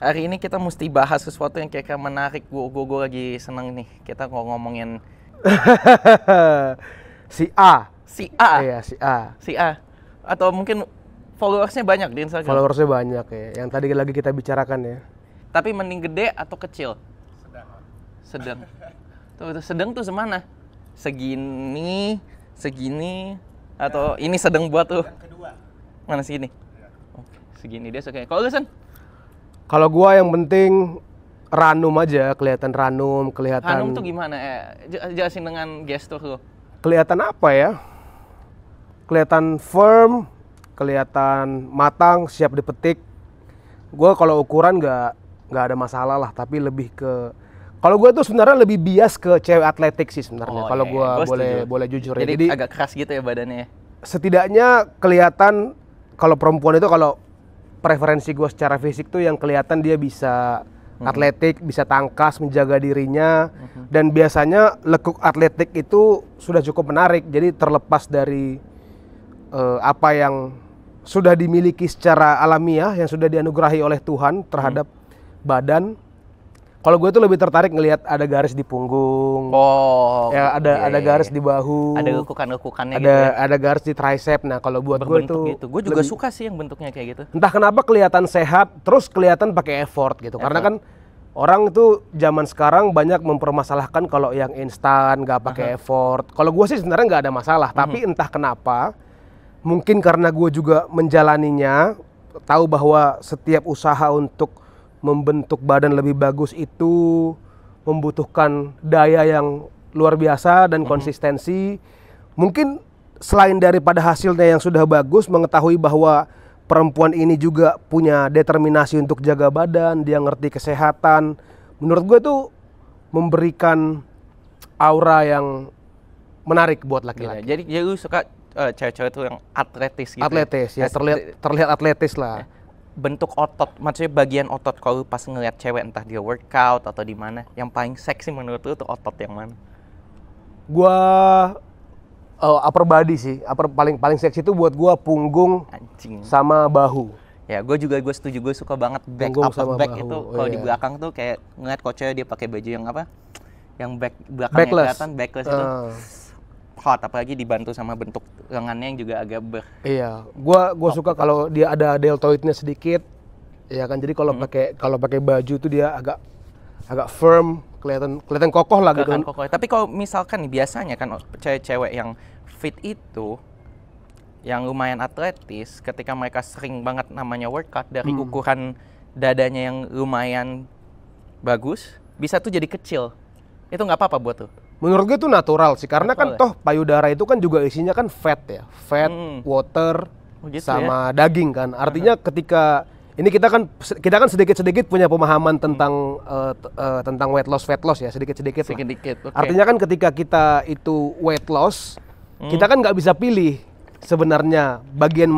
Hari ini kita mesti bahas sesuatu yang kira-kira menarik. Gue lagi seneng nih. Kita ngomongin Si A. si A. Iya, si A. Si A. Atau mungkin followersnya banyak di Instagram. Followersnya banyak ya. Yang tadi lagi kita bicarakan ya. Tapi mending gede atau kecil? Sedang. Tuh, sedang tuh semana? Segini, segini, atau ini sedang buat tuh? Yang kedua. Mana segini? Oke, segini dia suka. Kalau lu Sen? Kalau gua yang penting ranum aja, kelihatan ranum, kelihatan. Hanum tuh gimana? Jelasin dengan gestur lu. Kelihatan apa ya? Kelihatan firm, kelihatan matang, siap dipetik. Gua kalau ukuran nggak ada masalah lah, tapi lebih ke kalau gue tuh sebenarnya lebih bias ke cewek atletik sih sebenarnya. Kalau gue boleh jujur ya. Jadi agak keras gitu ya badannya. Setidaknya kelihatan kalau perempuan itu, kalau preferensi gue secara fisik tuh yang kelihatan dia bisa atletik, bisa tangkas, menjaga dirinya, dan biasanya lekuk atletik itu sudah cukup menarik. Jadi terlepas dari apa yang sudah dimiliki secara alamiah, yang sudah dianugerahi oleh Tuhan terhadap badan. Kalau gue tuh lebih tertarik ngelihat ada garis di punggung, ya ada garis di bahu, ada lekukan-lekukannya gitu ya. Ada garis di tricep. Nah kalau buat gue itu gitu. Gue juga suka sih yang bentuknya kayak gitu. Entah kenapa kelihatan sehat, terus kelihatan pakai effort gitu. Karena kan orang itu zaman sekarang banyak mempermasalahkan kalau yang instan nggak pakai effort. Kalau gue sih sebenarnya nggak ada masalah, tapi entah kenapa, mungkin karena gue juga menjalaninya, tahu bahwa setiap usaha untuk membentuk badan lebih bagus itu membutuhkan daya yang luar biasa dan konsistensi. Mungkin selain daripada hasilnya yang sudah bagus, mengetahui bahwa perempuan ini juga punya determinasi untuk jaga badan, dia ngerti kesehatan. Menurut gue tuh memberikan aura yang menarik buat laki-laki. Jadi lu suka cewek-cewek tuh yang atletis gitu. Atletis ya, terlihat atletis lah. Bentuk otot, maksudnya bagian otot kalau pas ngeliat cewek, entah dia workout atau di mana, yang paling seksi menurut lu tuh otot yang mana? Gua upper body sih, paling seksi itu buat gua punggung. Anjing. Sama bahu. Ya, gue setuju, gue suka banget back punggung upper back bahu. itu kalau di belakang tuh kayak ngeliat kok cewek dia pakai baju yang apa? Yang belakangnya kelihatan backless itu. Hot, apalagi dibantu sama bentuk lengannya yang juga agak Iya, gua suka kalau dia ada deltoidnya sedikit, ya kan. Jadi kalau pakai baju tuh dia agak firm, kelihatan kokoh lah gitu. Kokoh. Tapi kalau misalkan nih biasanya kan cewek-cewek yang fit itu, yang lumayan atletis, ketika mereka sering banget namanya workout, dari ukuran dadanya yang lumayan bagus, bisa tuh jadi kecil. Itu nggak apa-apa buat tuh. Menurut gue itu natural sih, karena kan toh payudara itu kan juga isinya kan fat ya, water, gitu sama daging kan. Artinya ketika ini kita kan sedikit-sedikit punya pemahaman tentang weight loss, fat loss ya, sedikit-sedikit. Okay. Artinya kan ketika kita itu weight loss, kita kan nggak bisa pilih sebenarnya bagian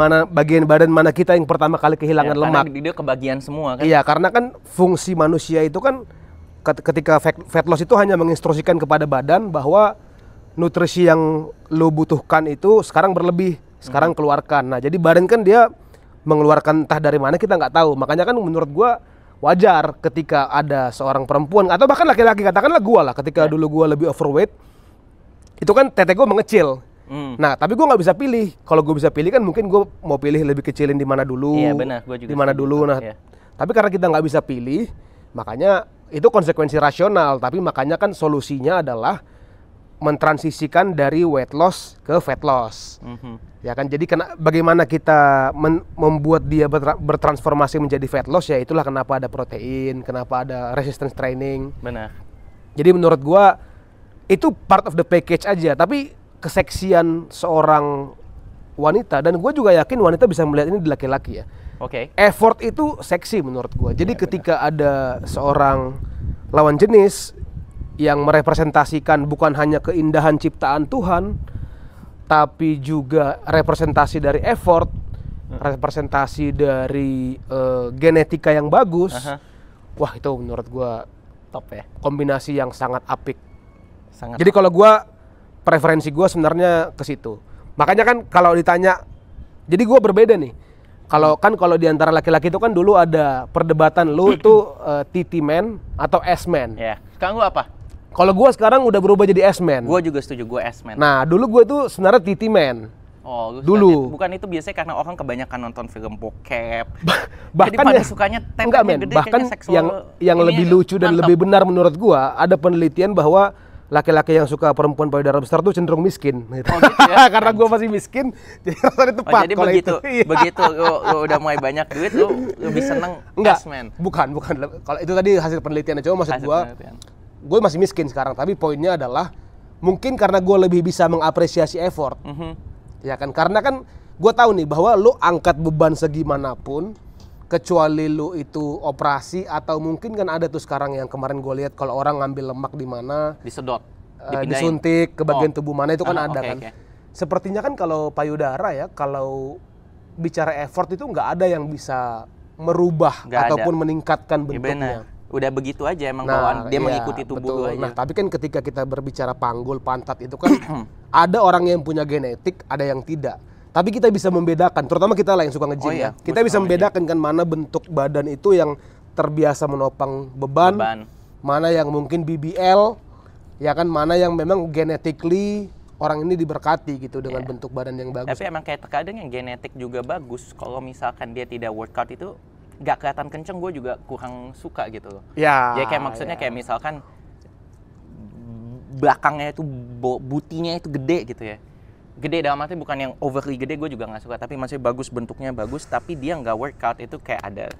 badan mana kita yang pertama kali kehilangan lemak. Karena dia kebagian semua kan. Iya, karena kan fungsi manusia itu kan ketika fat loss itu hanya menginstruksikan kepada badan bahwa nutrisi yang lo butuhkan itu sekarang berlebih, sekarang keluarkan. Nah, jadi badan kan dia mengeluarkan entah dari mana kita nggak tahu. Makanya kan menurut gua wajar ketika ada seorang perempuan atau bahkan laki-laki, katakanlah gua lah, ketika dulu gua lebih overweight, itu kan tete gua mengecil. Nah, tapi gua nggak bisa pilih. Kalau gua bisa pilih kan mungkin gua mau pilih lebih kecilin di mana dulu. Iya benar, gua juga. Di mana dulu. Nah, tapi karena kita nggak bisa pilih, makanya itu konsekuensi rasional, tapi makanya kan solusinya adalah mentransisikan dari weight loss ke fat loss. Ya kan, jadi bagaimana kita membuat dia bertransformasi menjadi fat loss, ya itulah kenapa ada protein, kenapa ada resistance training. Benar. Jadi menurut gua itu part of the package aja, tapi keseksian seorang wanita, dan gua juga yakin wanita bisa melihat ini di laki-laki ya. Effort itu seksi menurut gua. Jadi ketika ada seorang lawan jenis yang merepresentasikan bukan hanya keindahan ciptaan Tuhan, tapi juga representasi dari effort, representasi dari genetika yang bagus. Wah, itu menurut gua top ya. Kombinasi yang sangat apik. Jadi kalau gua preferensi gua sebenarnya ke situ. Makanya kan kalau ditanya, jadi gua berbeda nih. Kalau di antara laki-laki itu kan dulu ada perdebatan lu itu TT man atau S man. Ya. Sekarang lu apa? Kalau gua sekarang udah berubah jadi S man. Gua juga setuju, gua S-man. Nah, dulu gua tuh sebenarnya TT man. Oh, lu dulu. Bukan itu biasanya karena orang kebanyakan nonton film bokep. Bahkan jadi pada ya, sukanya enggak men, gede, bahkan seksual. yang lebih lucu dan mantap. lebih benar menurut gua, ada penelitian bahwa laki-laki yang suka perempuan payudara besar tuh cenderung miskin gitu. Oh, gitu ya? Karena gua masih miskin, jadi rasanya tepat jadi kalau begitu, itu. Iya. begitu lu udah mulai banyak duit, lu lebih seneng Enggak, S-man. bukan. Kalau itu tadi hasil penelitian, coba maksud gue masih miskin sekarang, tapi poinnya adalah mungkin karena gue lebih bisa mengapresiasi effort, ya kan? Karena kan gue tahu nih bahwa lu angkat beban segimanapun, kecuali lu itu operasi atau mungkin kan ada tuh sekarang yang kemarin gue lihat kalau orang ngambil lemak di mana, disedot, disuntik ke bagian tubuh mana itu kan ada kan. Okay. Sepertinya kan kalau payudara ya, kalau bicara effort itu nggak ada yang bisa merubah ataupun meningkatkan bentuknya. Udah begitu aja emang bawaan dia mengikuti tubuh lu aja. Nah, tapi kan ketika kita berbicara panggul, pantat itu kan ada orang yang punya genetik, ada yang tidak. Tapi kita bisa membedakan, terutama kita lah yang suka nge-gym ya. Kita bisa membedakan kan mana bentuk badan itu yang terbiasa menopang beban, mana yang mungkin BBL, ya kan, mana yang memang genetically orang ini diberkati gitu dengan bentuk badan yang bagus. Tapi emang kayak terkadang yang genetik juga bagus, kalau misalkan dia tidak workout itu nggak kelihatan kenceng, gue juga kurang suka gitu loh. Ya. Jadi kayak maksudnya kayak misalkan belakangnya itu butinya itu gede gitu ya. Gede dalam arti bukan yang overly gede, gue juga nggak suka. Tapi masih bagus, bentuknya bagus, tapi dia nggak workout, itu kayak ada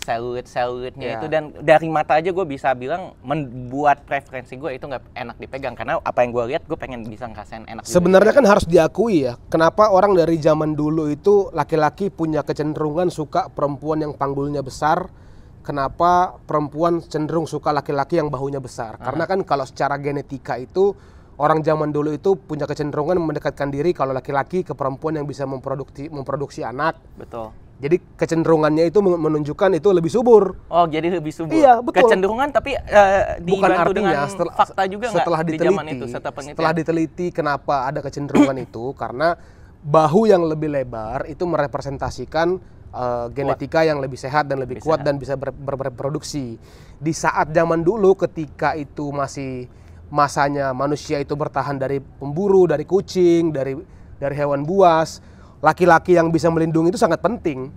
selulitnya itu. Dan dari mata aja gue bisa bilang membuat preferensi gue itu nggak enak dipegang, karena apa yang gue lihat gue pengen bisa ngerasain enak. Sebenarnya kan harus diakui ya, kenapa orang dari zaman dulu itu laki-laki punya kecenderungan suka perempuan yang panggulnya besar, kenapa perempuan cenderung suka laki-laki yang bahunya besar. Karena kan kalau secara genetika itu orang zaman dulu itu punya kecenderungan mendekatkan diri kalau laki-laki ke perempuan yang bisa memproduksi anak. Betul. Jadi kecenderungannya itu menunjukkan itu lebih subur. Oh, jadi lebih subur. Iya, betul. Kecenderungan, tapi bukan dibantu artinya dengan fakta juga nggak di zaman itu setelah diteliti kenapa ada kecenderungan itu, karena bahu yang lebih lebar itu merepresentasikan genetika yang lebih sehat dan lebih kuat dan bisa berproduksi. Di saat zaman dulu ketika itu masih masanya manusia itu bertahan dari pemburu, dari kucing, dari hewan buas, laki-laki yang bisa melindungi itu sangat penting.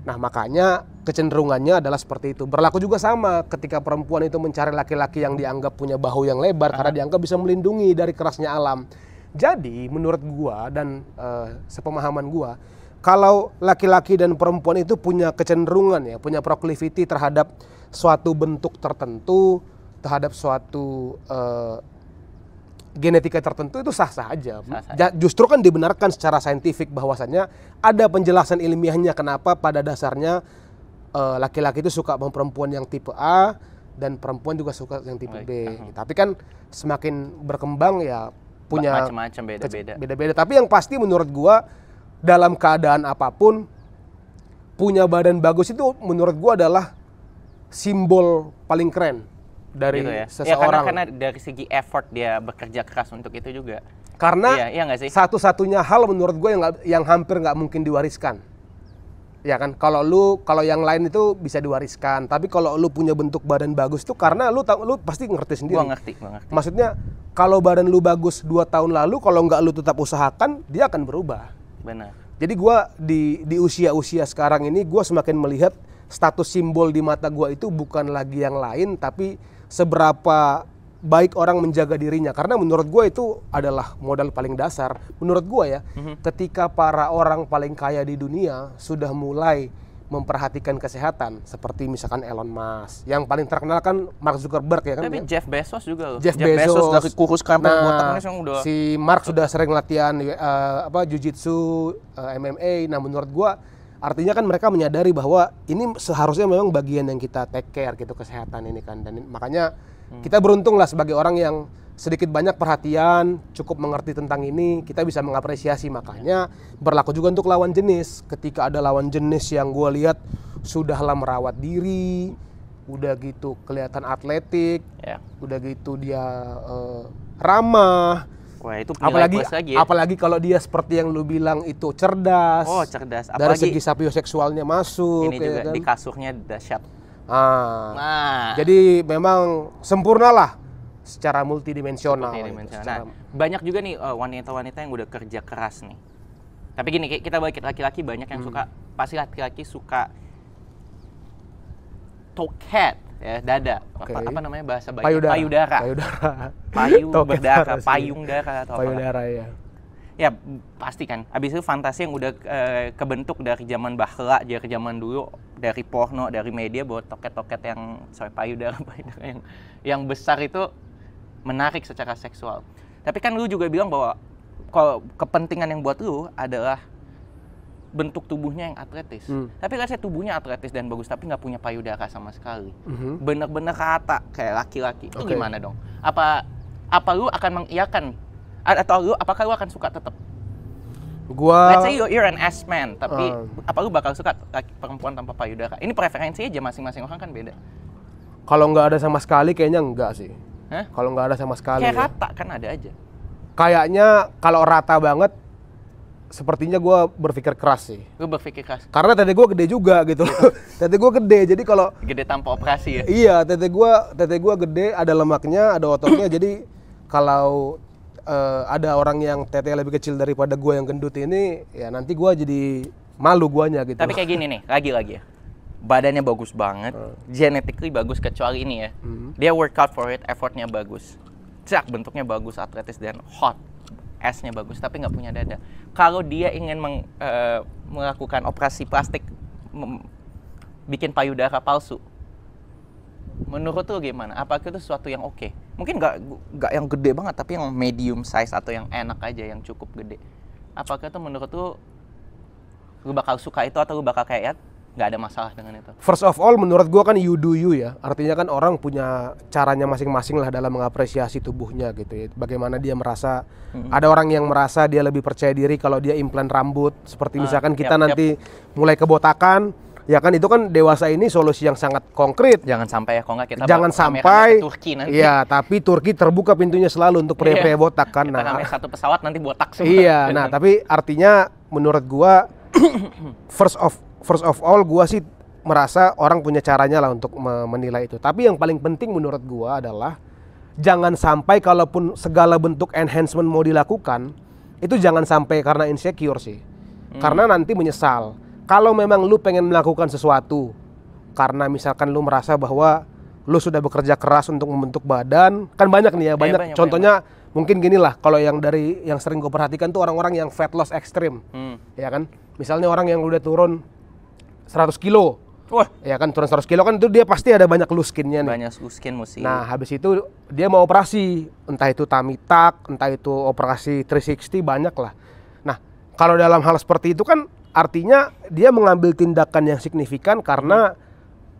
Nah, makanya kecenderungannya adalah seperti itu. Berlaku juga sama ketika perempuan itu mencari laki-laki yang dianggap punya bahu yang lebar karena dianggap bisa melindungi dari kerasnya alam. Jadi menurut gua dan sepemahaman gua, kalau laki-laki dan perempuan itu punya kecenderungan ya, punya proclivity terhadap suatu bentuk tertentu, terhadap suatu genetika tertentu, itu sah-sah aja. Justru kan dibenarkan secara saintifik bahwasannya ada penjelasan ilmiahnya kenapa pada dasarnya laki-laki itu suka sama perempuan yang tipe A dan perempuan juga suka yang tipe B. Tapi kan semakin berkembang ya punya macam-macam, beda-beda. Tapi yang pasti menurut gua dalam keadaan apapun punya badan bagus itu menurut gua adalah simbol paling keren dari gitu ya? seseorang. Ya, karena dari segi effort dia bekerja keras untuk itu juga. Karena iya nggak sih? Satu-satunya hal menurut gue yang hampir nggak mungkin diwariskan. Ya kan, kalau yang lain itu bisa diwariskan, tapi kalau lu punya bentuk badan bagus tuh karena lu pasti ngerti sendiri. Gua ngerti. Maksudnya kalau badan lu bagus 2 tahun lalu, kalau nggak lu tetap usahakan, dia akan berubah. Benar. Jadi gue di usia sekarang ini gue semakin melihat status simbol di mata gue itu bukan lagi yang lain, tapi seberapa baik orang menjaga dirinya. Karena menurut gue itu adalah modal paling dasar. Menurut gue ya, ketika para orang paling kaya di dunia sudah mulai memperhatikan kesehatan, seperti misalkan Elon Musk, yang paling terkenal kan Mark Zuckerberg ya kan. Tapi Jeff Bezos juga loh. Jeff Bezos dari kurus sampai botaknya udah. Si Mark sudah sering latihan jiu-jitsu, MMA. Nah, menurut gue artinya kan mereka menyadari bahwa ini seharusnya memang bagian yang kita take care gitu, kesehatan ini kan. Dan makanya kita beruntung lah sebagai orang yang sedikit banyak perhatian, cukup mengerti tentang ini, kita bisa mengapresiasi. Makanya berlaku juga untuk lawan jenis. Ketika ada lawan jenis yang gue lihat sudahlah merawat diri, udah gitu kelihatan atletik, udah gitu dia ramah, Wah, itu nilai plus lagi ya. Apalagi kalau dia seperti yang lu bilang itu cerdas. Oh, cerdas. Dari Apalagi segi sapioseksualnya masuk. ini juga kan? di kasurnya dahsyat. Nah, jadi memang sempurnalah secara multidimensional. Nah, banyak juga nih wanita-wanita yang udah kerja keras nih. Tapi gini, kita balik laki-laki banyak yang suka, pasti laki-laki suka toket ya, dada. Apa namanya bahasa baiknya? Payudara. Payung darah atau payudara ya. Ya pasti kan. Habis itu fantasi yang udah kebentuk dari zaman baheula, dari zaman dulu, dari porno, dari media bahwa toket-toket yang payudara yang besar itu menarik secara seksual. Tapi kan lu juga bilang bahwa kalau kepentingan yang buat lu adalah bentuk tubuhnya yang atletis. Tapi kalau saya tubuhnya atletis dan bagus tapi nggak punya payudara sama sekali. Bener-bener rata kayak laki-laki. Itu gimana dong? Apa lu akan mengiyakan atau apakah lu akan suka tetap? Let's say you're an ass man, tapi apa lu bakal suka perempuan tanpa payudara? Ini preferensi aja, masing-masing orang kan beda. Kalau nggak ada sama sekali kayaknya enggak sih. Kalau nggak ada sama sekali. Kayak rata kan ada aja. Kayaknya kalau rata banget, sepertinya gue berpikir keras sih. Gue berpikir keras. Karena tete gue gede juga gitu. Tete gue gede, jadi kalau gede tanpa operasi ya. Iya, tete gue gede, ada lemaknya, ada ototnya. Jadi kalau ada orang yang tete lebih kecil daripada gue yang gendut ini, ya nanti gue jadi malu guanya gitu. Tapi kayak gini nih, lagi-lagi ya. Badannya bagus banget, genetically bagus kecuali ini ya. Dia workout for it, effortnya bagus. Cak, bentuknya bagus, atletis dan hot. S-nya bagus, tapi nggak punya dada. Kalau dia ingin melakukan operasi plastik, bikin payudara palsu, menurut tuh gimana? Apakah itu sesuatu yang oke? Mungkin nggak yang gede banget, tapi yang medium size atau yang enak aja, yang cukup gede. Apakah itu menurut tuh lu bakal suka itu atau lu bakal kayak nggak ada masalah dengan itu? First of all, menurut gua kan you do you ya. Artinya kan orang punya caranya masing-masing lah dalam mengapresiasi tubuhnya gitu ya. Bagaimana dia merasa, ada orang yang merasa dia lebih percaya diri kalau dia implan rambut. Seperti misalkan kita nanti mulai kebotakan, ya kan itu kan dewasa ini solusi yang sangat konkret. Jangan sampai ya, kalau nggak kita jangan sampai ke Turki nanti. Iya, tapi Turki terbuka pintunya selalu untuk pria-pria botak kan. Nah, satu pesawat nanti botak semua. Iya, nah tapi artinya menurut gua First of all, gua sih merasa orang punya caranya lah untuk menilai itu. Tapi yang paling penting menurut gua adalah jangan sampai kalaupun segala bentuk enhancement mau dilakukan, itu jangan sampai karena insecure sih. Karena nanti menyesal. Kalau memang lu pengen melakukan sesuatu, karena misalkan lu merasa bahwa lu sudah bekerja keras untuk membentuk badan, kan banyak nih ya, banyak contohnya mungkin gini lah, kalau yang sering gue perhatikan tuh orang-orang yang fat loss ekstrim, ya kan. Misalnya orang yang udah turun 100 kilo. Wah, ya kan turun 100 kilo kan itu dia pasti ada banyak loose skinnya nih. Banyak loose skin mesti. Nah, habis itu dia mau operasi, entah itu tummy tuck, entah itu operasi 360, banyak lah. Nah, kalau dalam hal seperti itu kan artinya dia mengambil tindakan yang signifikan karena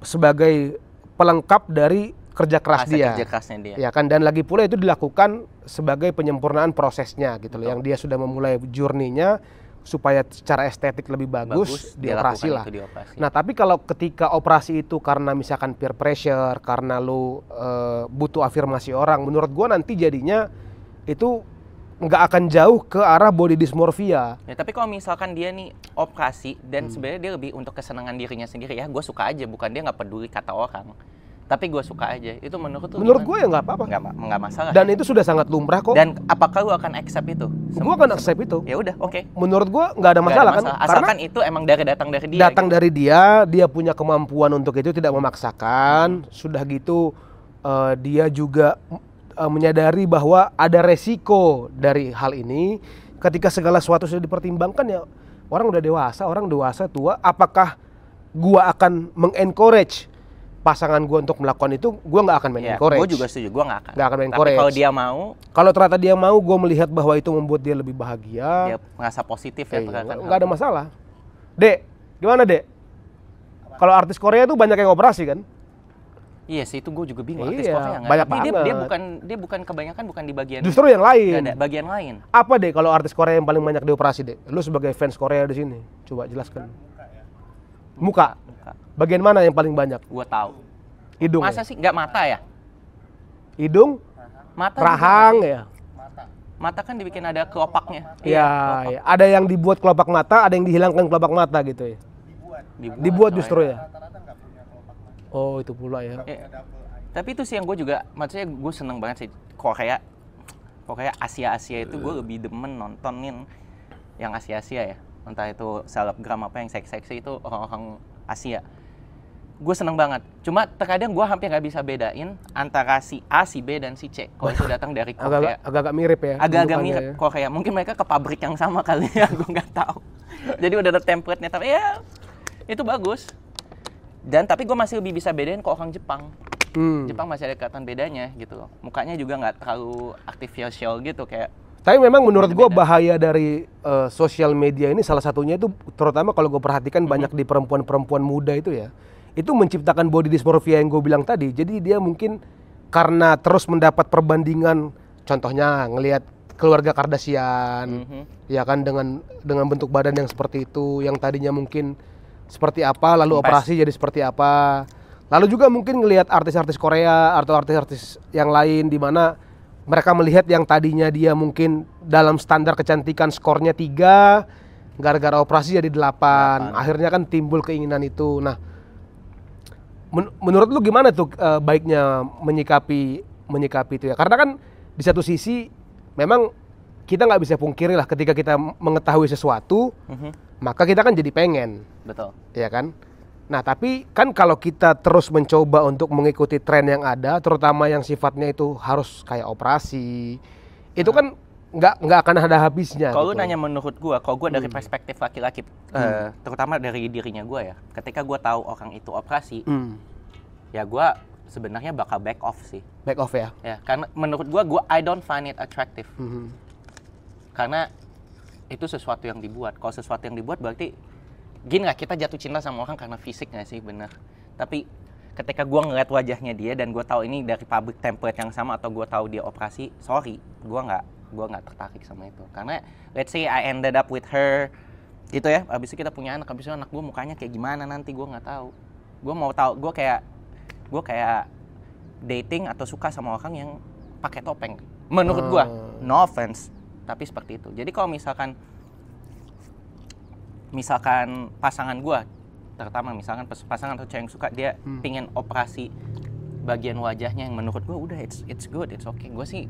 sebagai pelengkap dari kerja keras dia. Kerja kerasnya dia. Ya kan, dan lagi pula itu dilakukan sebagai penyempurnaan prosesnya gitu loh, yang dia sudah memulai journey-nya supaya secara estetik lebih bagus dioperasi lah. Nah, tapi kalau ketika operasi itu karena misalkan peer pressure, karena lu butuh afirmasi orang, menurut gua nanti jadinya itu nggak akan jauh ke arah body dysmorphia. Ya, tapi kalau misalkan dia nih operasi dan sebenarnya dia lebih untuk kesenangan dirinya sendiri, ya gue suka aja, bukan dia nggak peduli kata orang. Tapi gue suka aja. Itu menurut gue ya nggak apa-apa. Nggak masalah. Dan itu sudah sangat lumrah kok. Dan apakah lu akan accept itu? Gue akan accept itu. Ya udah, oke. Menurut gue nggak ada masalah kan. Asalkan karena itu emang datang dari dia. Datang dari dia punya kemampuan untuk itu, tidak memaksakan. Sudah gitu dia juga menyadari bahwa ada resiko dari hal ini. Ketika segala sesuatu sudah dipertimbangkan, ya orang udah dewasa tua, apakah gua akan mengencourage pasangan gua untuk melakukan itu? Gua nggak akan mengencourage. Gua juga setuju, gua nggak akan mengencourage. Tapi kalau dia mau, kalau ternyata dia mau, gua melihat bahwa itu membuat dia lebih bahagia, dia merasa positif ya, nggak ada masalah. Dek, gimana Dek? Kalau artis Korea itu banyak yang operasi kan? Iya sih, itu gue juga bingung. Artis Korea nggak? Banyak tapi banget. dia bukan kebanyakan bukan di bagian. Justru yang lain. Ada bagian lain. Apa deh kalau artis Korea yang paling banyak dioperasi deh? Lu sebagai fans Korea di sini, coba jelaskan. Muka. Bagian mana yang paling banyak? Gua tahu. Hidung. Masa sih nggak mata ya? Hidung? Mata. Rahang ya. Mata kan dibikin ada kelopaknya. Iya, iya. Ada yang dibuat kelopak mata, ada yang dihilangkan kelopak mata gitu ya. Dibuat justru ya. Oh, itu pula ya. Tapi itu sih yang gue juga, maksudnya gue seneng banget sih Korea Asia itu gue lebih demen nontonin yang Asia ya. Entah itu selebgram apa yang seksi itu orang-orang Asia. Gue seneng banget. Cuma terkadang gue hampir nggak bisa bedain antara si A, si B, dan si C. Kalau itu datang dari Korea. Agak-agak mirip ya. Agak-agak mirip ya. Korea. Mungkin mereka ke pabrik yang sama kali ya, gue nggak tahu. Jadi udah ada template-nya, tapi ya itu bagus. Dan tapi gue masih lebih bisa bedain kok orang Jepang. Jepang masih ada kelihatan bedanya gitu loh. Mukanya juga nggak terlalu artificial gitu kayak. Tapi memang menurut gue bahaya dari sosial media ini salah satunya itu terutama kalau gue perhatikan banyak di perempuan-perempuan muda itu ya. Itu menciptakan body dysmorphia yang gue bilang tadi. Jadi dia mungkin karena terus mendapat perbandingan, contohnya ngelihat keluarga Kardashian, ya kan dengan bentuk badan yang seperti itu, yang tadinya mungkin seperti apa, lalu operasi jadi seperti apa. Lalu juga mungkin ngelihat artis-artis Korea atau artis-artis yang lain di mana mereka melihat yang tadinya dia mungkin dalam standar kecantikan skornya 3, gara-gara operasi jadi 8. Akhirnya kan timbul keinginan itu. Nah, menurut lu gimana tuh baiknya menyikapi itu ya? Karena kan di satu sisi memang kita nggak bisa pungkiri lah ketika kita mengetahui sesuatu, maka kita kan jadi pengen. Betul. Ya kan? Nah tapi kan kalau kita terus mencoba untuk mengikuti tren yang ada, terutama yang sifatnya itu harus kayak operasi, itu kan nggak akan ada habisnya. Kalau gitu. nanya menurut gua, kalau gua dari perspektif laki-laki, terutama dari dirinya gua ya, ketika gua tahu orang itu operasi, ya gua sebenarnya bakal back off sih. Back off ya? Ya, karena menurut gua I don't find it attractive. Karena itu sesuatu yang dibuat. Kalau sesuatu yang dibuat berarti gini lah, kita jatuh cinta sama orang karena fisik nggak sih, bener. Tapi ketika gue ngeliat wajahnya dia dan gue tahu ini dari pabrik template yang sama atau gue tahu dia operasi, sorry, gue nggak tertarik sama itu. Karena let's say I ended up with her, gitu ya. Abis itu kita punya anak, abis itu anak gue mukanya kayak gimana nanti gue nggak tahu. Gue mau tahu, gue kayak dating atau suka sama orang yang pakai topeng. Menurut gue, no offense, tapi seperti itu. Jadi kalau misalkan pasangan gue, terutama misalkan pasangan atau cewek yang suka, dia pingin operasi bagian wajahnya yang menurut gue udah it's good, it's okay, gue sih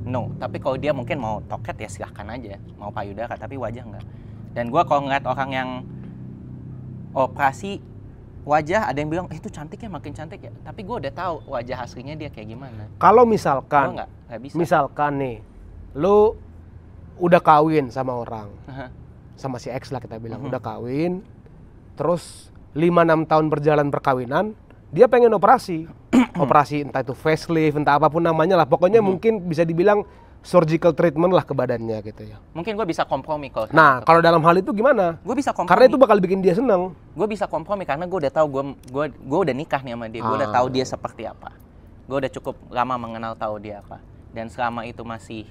no. Tapi kalau dia mungkin mau toket ya silahkan aja, mau payudara tapi wajah enggak. Dan gue kalau ngeliat orang yang operasi wajah, ada yang bilang itu cantik ya, makin cantik ya, tapi gue udah tahu wajah aslinya dia kayak gimana. Kalau misalkan nggak bisa. Misalkan nih lu udah kawin sama orang, sama si X lah kita bilang, udah kawin, terus 5-6 tahun berjalan perkawinan, dia pengen operasi. Operasi entah itu facelift, entah apapun namanya lah, pokoknya mungkin bisa dibilang surgical treatment lah ke badannya gitu ya. Mungkin gue bisa kompromi kalau. Nah, kalau dalam hal itu gimana? Gue bisa kompromi. Karena itu bakal bikin dia seneng. Gue bisa kompromi karena gue udah tahu gue udah nikah nih sama dia, gue udah tahu dia seperti apa. Gue udah cukup lama mengenal tahu dia apa. Dan selama itu masih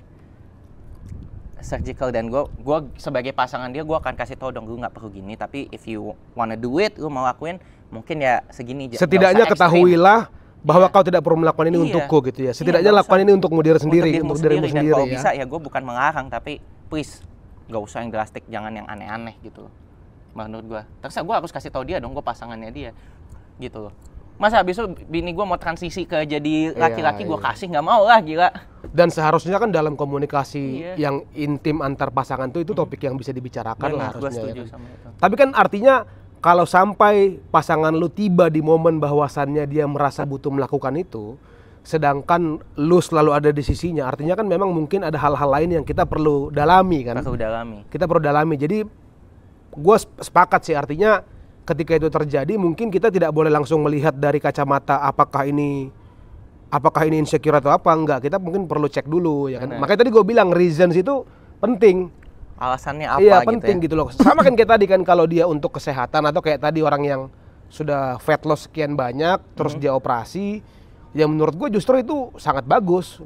surgical, dan gue sebagai pasangan dia, gue akan kasih tau dong, gue nggak perlu gini, tapi if you wanna do it, lu mau lakuin, mungkin ya segini. Setidaknya ketahuilah bahwa kau tidak perlu melakukan ini untukku gitu ya. Setidaknya lakukan ini untukmu diri sendiri, untuk dirimu sendiri. Dan kalau bisa ya gue bukan melarang, tapi please nggak usah yang drastik, jangan yang aneh-aneh gitu loh. Menurut gue, terus gue harus kasih tau dia dong, gue pasangannya dia gitu loh. Masa habis itu bini gue mau transisi ke jadi laki-laki, gue kasih, nggak mau lah, gila. Dan seharusnya kan dalam komunikasi yang intim antar pasangan itu topik yang bisa dibicarakan lah harusnya. Gue setuju sama itu. Tapi kan artinya kalau sampai pasangan lu tiba di momen bahwasannya dia merasa butuh melakukan itu, sedangkan lu selalu ada di sisinya, artinya kan memang mungkin ada hal-hal lain yang kita perlu dalami kan. Kita perlu dalami. Jadi gue sepakat sih, artinya ketika itu terjadi mungkin kita tidak boleh langsung melihat dari kacamata apakah ini insecure atau apa, enggak. Kita mungkin perlu cek dulu ya kan. Makanya tadi gue bilang reasons itu penting. Alasannya apa? Iya, penting gitu loh. Sama kan kayak tadi kan, kalau dia untuk kesehatan atau kayak tadi orang yang sudah fat loss sekian banyak terus dia operasi, yang menurut gue justru itu sangat bagus.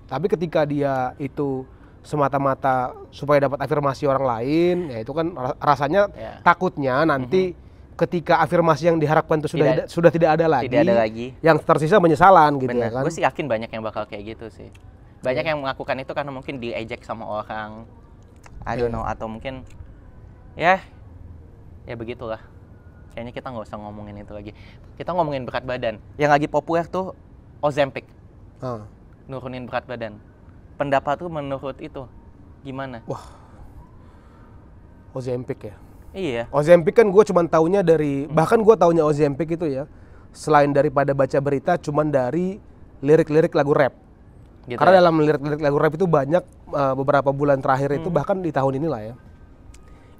Tapi ketika dia itu semata-mata supaya dapat afirmasi orang lain, ya itu kan rasanya takutnya nanti ketika afirmasi yang diharapkan itu sudah tidak ada lagi, yang tersisa penyesalan gitu ya kan. Gue sih yakin banyak yang bakal kayak gitu sih. Banyak yang melakukan itu karena mungkin diejek sama orang, I don't know, atau mungkin ya begitulah. Kayaknya kita nggak usah ngomongin itu lagi. Kita ngomongin berat badan. Yang lagi populer tuh Ozempic, nurunin berat badan. Pendapat tuh menurut itu gimana? Wah, Ozempic ya. Iya. Ozempic kan gue cuma taunya dari, bahkan gue taunya Ozempic itu ya, selain daripada baca berita, cuman dari lirik-lirik lagu rap. Gitu Karena ya? dalam lirik-lirik lagu rap itu banyak beberapa bulan terakhir itu, bahkan di tahun inilah ya,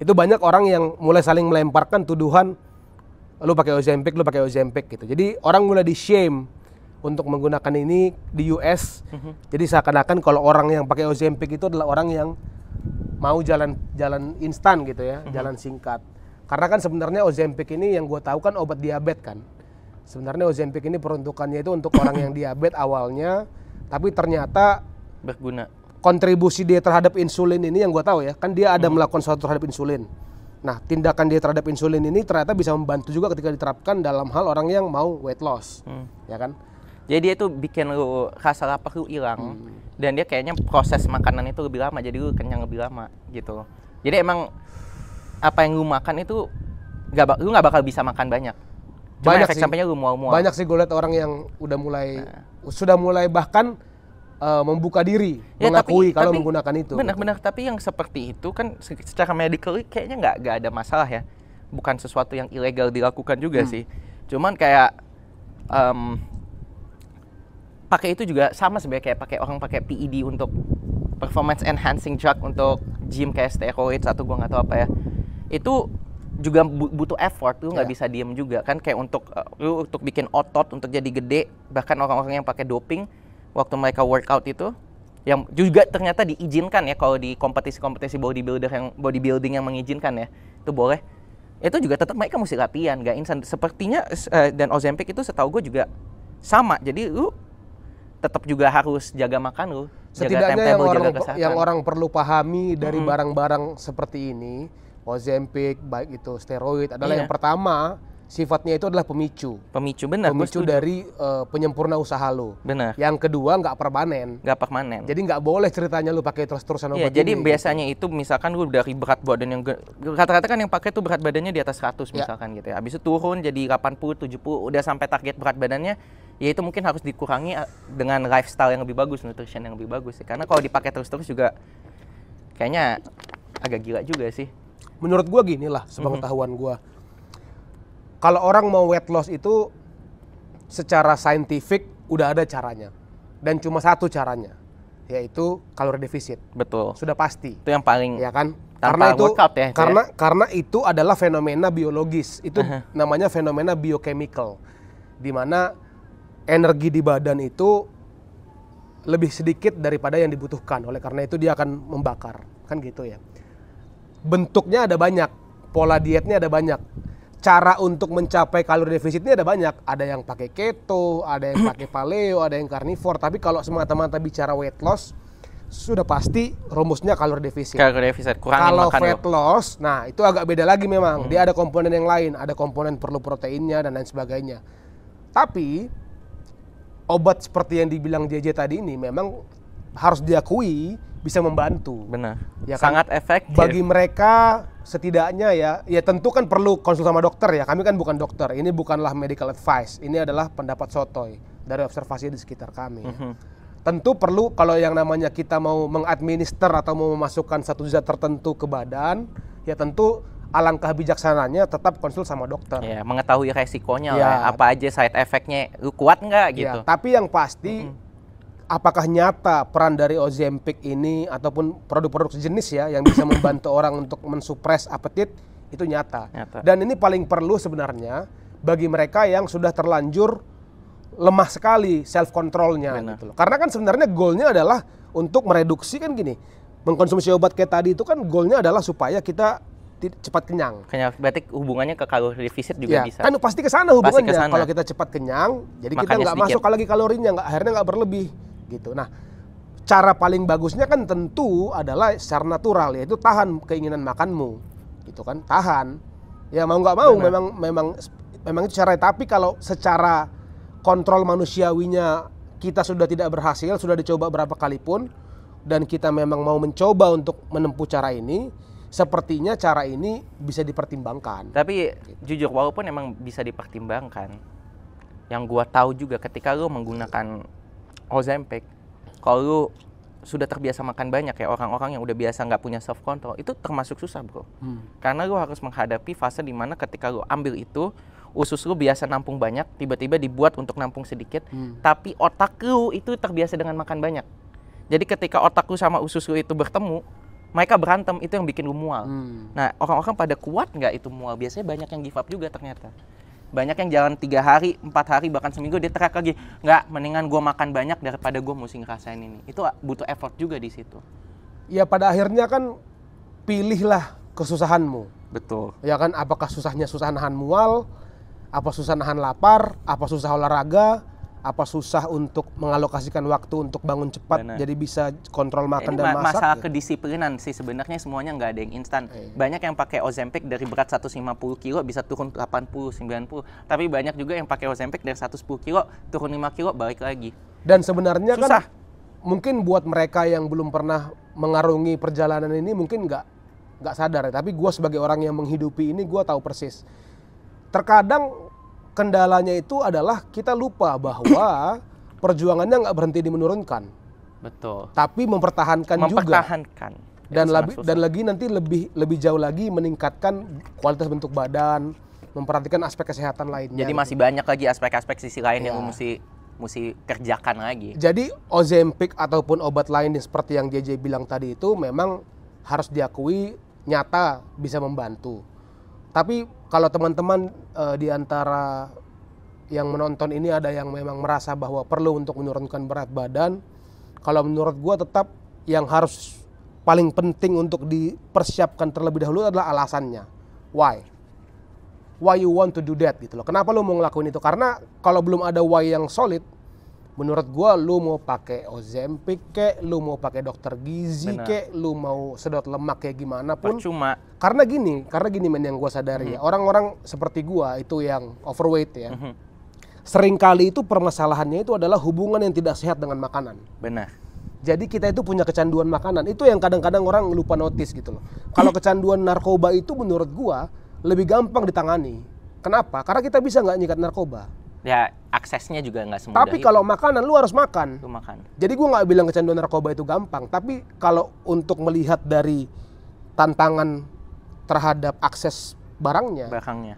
itu banyak orang yang mulai saling melemparkan tuduhan, lu pakai Ozempic gitu. Jadi orang mulai di shame untuk menggunakan ini di US. Jadi seakan-akan kalau orang yang pakai Ozempic itu adalah orang yang mau jalan instan gitu ya, jalan singkat. Karena kan sebenarnya Ozempic ini yang gue tahu kan obat diabetes kan. Sebenarnya Ozempic ini peruntukannya itu untuk orang yang diabetes awalnya, tapi ternyata Berguna. kontribusi dia terhadap insulin ini yang gue tahu ya, kan dia ada melakukan sesuatu terhadap insulin. Nah, tindakan dia terhadap insulin ini ternyata bisa membantu juga ketika diterapkan dalam hal orang yang mau weight loss, ya kan? Jadi dia tuh bikin lu rasa lapar lu hilang, dan dia kayaknya proses makanan itu lebih lama, jadi lu kenyang lebih lama gitu. Jadi emang apa yang lu makan itu lu nggak bakal bisa makan banyak. Cuma Banyak efek sih. sampingnya lu mual-mual. Banyak sih gue lihat orang yang sudah mulai bahkan membuka diri, Ya, mengakui kalau tapi menggunakan itu. Benar-benar, tapi yang seperti itu kan secara medical kayaknya nggak ada masalah ya. Bukan sesuatu yang ilegal dilakukan juga sih. Cuman kayak pakai itu juga sama sebenarnya kayak orang pakai PED untuk performance enhancing drug untuk gym kayak steroids atau gua nggak tahu apa ya. Itu juga butuh effort, lu nggak bisa diem juga kan, kayak untuk bikin otot untuk jadi gede. Bahkan orang-orang yang pakai doping waktu mereka workout itu yang juga ternyata diizinkan ya kalau di kompetisi-kompetisi bodybuilding yang mengizinkan ya, itu boleh. Itu juga tetap mereka mesti latihan, nggak instan. Sepertinya dan Ozempic itu setahu gue juga sama. Jadi lu tetap juga harus jaga makan lu, jaga Setidaknya jaga kesehatan. yang orang perlu pahami dari barang-barang seperti ini, Ozempic, baik itu steroid, adalah yang pertama, sifatnya itu adalah pemicu. Benar. Pemicu dari penyempurna usaha lu. Benar. Yang kedua, nggak permanen. Nggak permanen. Jadi nggak boleh ceritanya lu pakai terus-terusan obat Jadi ini. biasanya itu misalkan lu dari berat badan yang rata-rata kan yang pakai tuh berat badannya di atas 100 misalkan gitu ya. Habis itu turun jadi 80, 70, udah sampai target berat badannya, ya itu mungkin harus dikurangi dengan lifestyle yang lebih bagus, nutrition yang lebih bagus ya. Karena kalau dipakai terus-terus juga kayaknya agak gila juga sih. Menurut gua gini lah, sepengetahuan gua. Kalau orang mau weight loss itu secara saintifik udah ada caranya. Dan cuma satu caranya, yaitu kalori defisit. Betul. Sudah pasti. Itu yang paling Ya kan? tanpa Karena itu workout ya, itu karena itu adalah fenomena biologis. Itu namanya fenomena biochemical. Di mana energi di badan itu lebih sedikit daripada yang dibutuhkan. Oleh karena itu dia akan membakar. Kan gitu ya. Bentuknya ada banyak, pola dietnya ada banyak. Cara untuk mencapai kalori defisit ini ada banyak. Ada yang pakai keto, ada yang pakai paleo, ada yang karnivor. Tapi kalau semata-mata bicara weight loss, sudah pasti rumusnya kalori defisit. kalori defisit, kurangin Kalau makan fat loss, nah itu agak beda lagi memang. Dia ada komponen yang lain, ada komponen perlu proteinnya dan lain sebagainya. Tapi obat seperti yang dibilang JJ tadi ini memang harus diakui bisa membantu. Benar. Ya kan? Sangat efektif. Bagi mereka setidaknya ya tentu kan perlu konsul sama dokter ya. Kami kan bukan dokter. Ini bukanlah medical advice. Ini adalah pendapat sotoy dari observasi di sekitar kami. Ya. Tentu perlu kalau yang namanya kita mau mengadminister atau mau memasukkan satu zat tertentu ke badan, ya tentu alangkah bijaksananya tetap konsul sama dokter. Ya, mengetahui resikonya Ya. lah, apa aja side effect-nya, lu kuat nggak gitu. Ya, tapi yang pasti apakah nyata peran dari Ozempic ini ataupun produk-produk sejenis ya yang bisa membantu orang untuk mensupres apetit itu nyata. Dan ini paling perlu sebenarnya bagi mereka yang sudah terlanjur lemah sekali self controlnya gitu loh. Karena kan sebenarnya goalnya adalah untuk mereduksi kan gini, mengkonsumsi obat kayak tadi itu kan goalnya adalah supaya kita cepat kenyang. Berarti hubungannya ke kalori defisit juga bisa. Kan pasti ke sana hubungannya. Kesana. Kalau kita cepat kenyang, jadi Makannya kita nggak masuk lagi kalorinya, akhirnya nggak berlebih gitu. Nah, cara paling bagusnya kan tentu adalah secara natural, yaitu tahan keinginan makanmu, gitu kan, tahan. Ya mau nggak mau, memang itu cara. Tapi kalau secara kontrol manusiawinya kita sudah tidak berhasil, sudah dicoba berapa kali pun, dan kita memang mau mencoba untuk menempuh cara ini, sepertinya cara ini bisa dipertimbangkan. Tapi jujur walaupun emang bisa dipertimbangkan, yang gua tahu juga ketika lu menggunakan Ozempic, kalau lu sudah terbiasa makan banyak ya, orang-orang yang udah biasa nggak punya self control, itu termasuk susah bro. Karena lu harus menghadapi fase dimana ketika lu ambil itu, usus lu biasa nampung banyak, tiba-tiba dibuat untuk nampung sedikit, tapi otak lu itu terbiasa dengan makan banyak. Jadi ketika otak lu sama usus lu itu bertemu, mereka berantem, itu yang bikin lu mual. Nah, orang-orang pada kuat nggak itu mual? Biasanya banyak yang give up juga ternyata. Banyak yang jalan 3 hari, 4 hari, bahkan seminggu dia teriak lagi, nggak, mendingan gue makan banyak daripada gue mesti ngerasain ini. Itu butuh effort juga di situ. Ya pada akhirnya kan pilihlah kesusahanmu. Betul. Ya kan, apakah susahnya susah nahan mual, apa susah nahan lapar, apa susah olahraga, apa susah untuk mengalokasikan waktu untuk bangun cepat. Benar. Jadi bisa kontrol makan Ini dan masak. masalah gitu. kedisiplinan sih sebenarnya, semuanya nggak ada yang instan. Banyak yang pakai Ozempic dari berat 150 kilo bisa turun 80, 90. Tapi banyak juga yang pakai Ozempic dari 110 kilo turun 5 kilo balik lagi. Dan sebenarnya Susah. kan mungkin buat mereka yang belum pernah mengarungi perjalanan ini mungkin nggak sadar ya. Tapi gue sebagai orang yang menghidupi ini, gue tahu persis. Terkadang kendalanya itu adalah kita lupa bahwa perjuangannya nggak berhenti di menurunkan, Betul. tapi mempertahankan juga. Mempertahankan. Dan Itu sangat susah. dan lagi nanti lebih jauh lagi meningkatkan kualitas bentuk badan, memperhatikan aspek kesehatan lainnya. Jadi gitu. masih banyak lagi aspek-aspek sisi lain yang Iya. lu mesti kerjakan lagi. Jadi Ozempic ataupun obat lain seperti yang JJ bilang tadi itu memang harus diakui nyata bisa membantu. Tapi kalau teman-teman di antara yang menonton ini ada yang memang merasa bahwa perlu untuk menurunkan berat badan, kalau menurut gua tetap yang harus paling penting untuk dipersiapkan terlebih dahulu adalah alasannya. Why? Why you want to do that gitu loh. Kenapa lu mau ngelakuin itu? Karena kalau belum ada why yang solid, menurut gua lu mau pakai Ozempic kek, lu mau pakai dokter gizi Benar. kek, lu mau sedot lemak kayak gimana pun. Percuma. Karena gini men yang gua sadari ya, orang-orang seperti gua itu yang overweight ya. Seringkali itu permasalahannya itu adalah hubungan yang tidak sehat dengan makanan. Benar. Jadi kita itu punya kecanduan makanan. Itu yang kadang-kadang orang lupa notice gitu loh. Kalau kecanduan narkoba itu menurut gua lebih gampang ditangani. Kenapa? Karena kita bisa nggak nyikat narkoba. Ya aksesnya juga nggak semudah Tapi itu. kalau makanan lu harus makan. Lu makan. Jadi gua nggak bilang kecanduan narkoba itu gampang. Tapi kalau untuk melihat dari tantangan terhadap akses barangnya,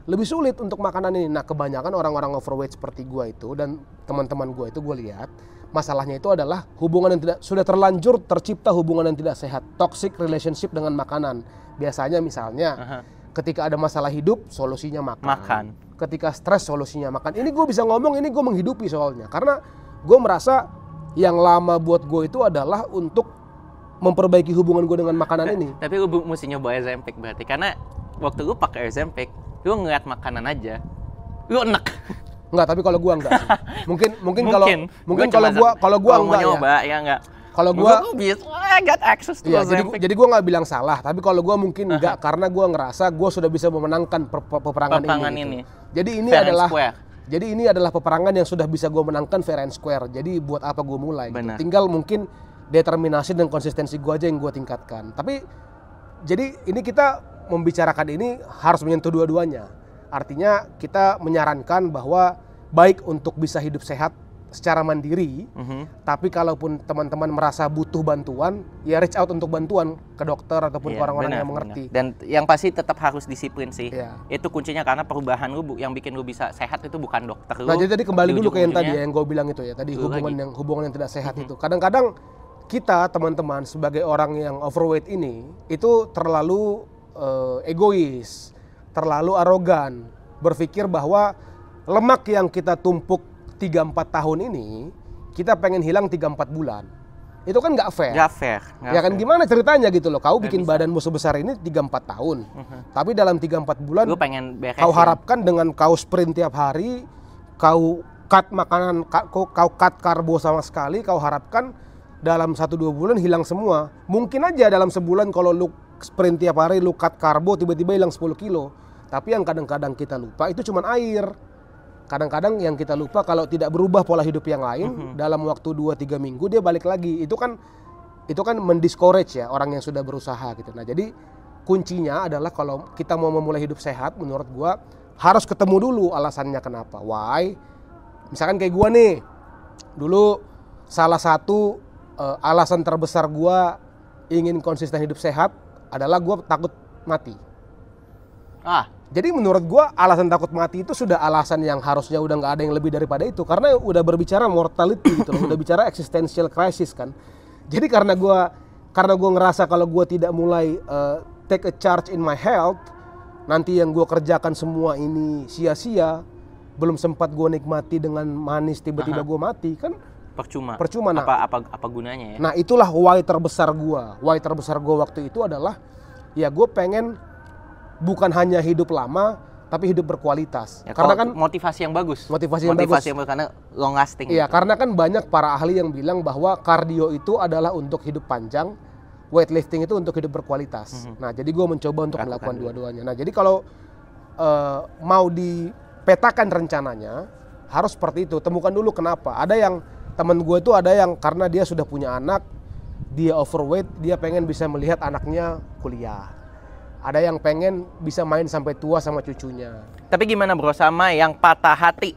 lebih sulit untuk makanan ini. Nah kebanyakan orang-orang overweight seperti gua itu dan teman-teman gua itu, gua lihat masalahnya itu adalah hubungan yang sudah terlanjur tercipta hubungan yang tidak sehat, toxic relationship dengan makanan. Biasanya misalnya ketika ada masalah hidup solusinya makan. Ketika stres solusinya makan. Ini gue bisa ngomong, ini gue menghidupi soalnya, karena gue merasa yang lama buat gue itu adalah untuk memperbaiki hubungan gue dengan makanan ini. Tapi lu mesti nyoba Ozempic berarti, karena waktu lu pakai Ozempic, lu ngeliat makanan aja, lu enek. Enggak, tapi kalau gua enggak sih. Mungkin Gua kalau gua mau enggak nyoba, ya. enggak. Kalau gua bisa, I got access to ya, Ozempic. jadi gua nggak bilang salah, tapi kalau gua mungkin enggak karena gua ngerasa gua sudah bisa memenangkan peperangan ini. Gitu. Jadi ini Fair and adalah square. Jadi ini adalah peperangan yang sudah bisa gua menangkan fair and square. Jadi buat apa gua mulai? Gitu. Tinggal mungkin determinasi dan konsistensi gua aja yang gua tingkatkan. Tapi jadi ini kita membicarakan ini harus menyentuh dua-duanya. Artinya kita menyarankan bahwa baik untuk bisa hidup sehat secara mandiri, tapi kalaupun teman-teman merasa butuh bantuan, ya reach out untuk bantuan ke dokter ataupun ke orang-orang yang mengerti. Dan yang pasti tetap harus disiplin sih. Ya. Itu kuncinya, karena perubahan lu yang bikin lu bisa sehat itu bukan dokter lu. Nah jadi tadi kembali dulu ke yang tadi ya, yang gue bilang itu ya, tadi hubungan yang tidak sehat itu. Kadang-kadang kita teman-teman sebagai orang yang overweight ini itu terlalu egois, terlalu arogan, berpikir bahwa lemak yang kita tumpuk 3-4 tahun ini kita pengen hilang 3-4 bulan. Itu kan nggak fair. Nggak fair. Ya kan, gimana ceritanya gitu loh, kau bikin badanmu sebesar ini 3-4 tahun, tapi dalam 3-4 bulan lu pengen beresin. Kau harapkan dengan kau sprint tiap hari, kau cut makanan, kau cut karbo sama sekali, kau harapkan dalam 1-2 bulan hilang semua. Mungkin aja dalam sebulan kalau lu sprint tiap hari, lu cut karbo, tiba-tiba hilang 10 kilo. Tapi yang kadang-kadang kita lupa itu cuma air. kadang-kadang yang kita lupa kalau tidak berubah pola hidup yang lain dalam waktu 2-3 minggu dia balik lagi. Itu kan mendiscourage ya orang yang sudah berusaha gitu. Nah, jadi kuncinya adalah kalau kita mau memulai hidup sehat, menurut gua harus ketemu dulu alasannya kenapa. Why? Misalkan kayak gua nih, dulu salah satu alasan terbesar gua ingin konsisten hidup sehat adalah gua takut mati. Jadi menurut gua alasan takut mati itu sudah alasan yang harusnya udah nggak ada yang lebih daripada itu, karena udah berbicara mortality gitu loh, udah bicara existential crisis kan. Jadi karena gua ngerasa kalau gua tidak mulai take a charge in my health, nanti yang gua kerjakan semua ini sia-sia, belum sempat gua nikmati dengan manis tiba-tiba gua mati kan percuma. Nah, apa gunanya ya? Nah, itulah why terbesar gua waktu itu adalah ya gua pengen bukan hanya hidup lama, tapi hidup berkualitas. Ya, karena kan motivasi yang bagus. Motivasi yang bagus karena long lasting. Iya, gitu. Karena kan banyak para ahli yang bilang bahwa kardio itu adalah untuk hidup panjang, weightlifting itu untuk hidup berkualitas. Nah, jadi gue mencoba untuk melakukan dua-duanya. Nah, jadi kalau mau dipetakan rencananya, harus seperti itu. Temukan dulu kenapa. Ada yang temen gue itu ada yang karena dia sudah punya anak, dia overweight, dia pengen bisa melihat anaknya kuliah. Ada yang pengen bisa main sampai tua sama cucunya. Tapi gimana bro sama yang patah hati?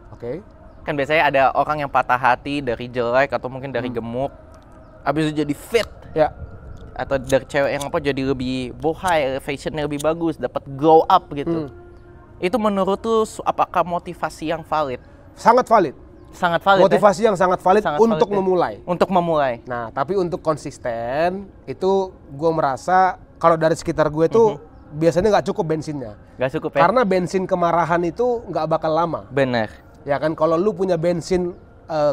Oke. Kan biasanya ada orang yang patah hati dari jelek atau mungkin dari gemuk, abis itu jadi fit. Ya. Atau dari cewek yang jadi lebih bohai, fashionnya lebih bagus, dapat glow up gitu. Itu menurut tuh apakah motivasi yang valid? Sangat valid. Sangat valid. Motivasi yang sangat valid untuk memulai. Untuk memulai. Nah, tapi untuk konsisten itu gue merasa kalau dari sekitar gue tuh biasanya nggak cukup bensinnya. Nggak cukup ya? Karena bensin kemarahan itu nggak bakal lama. Bener. Ya kan, kalau lu punya bensin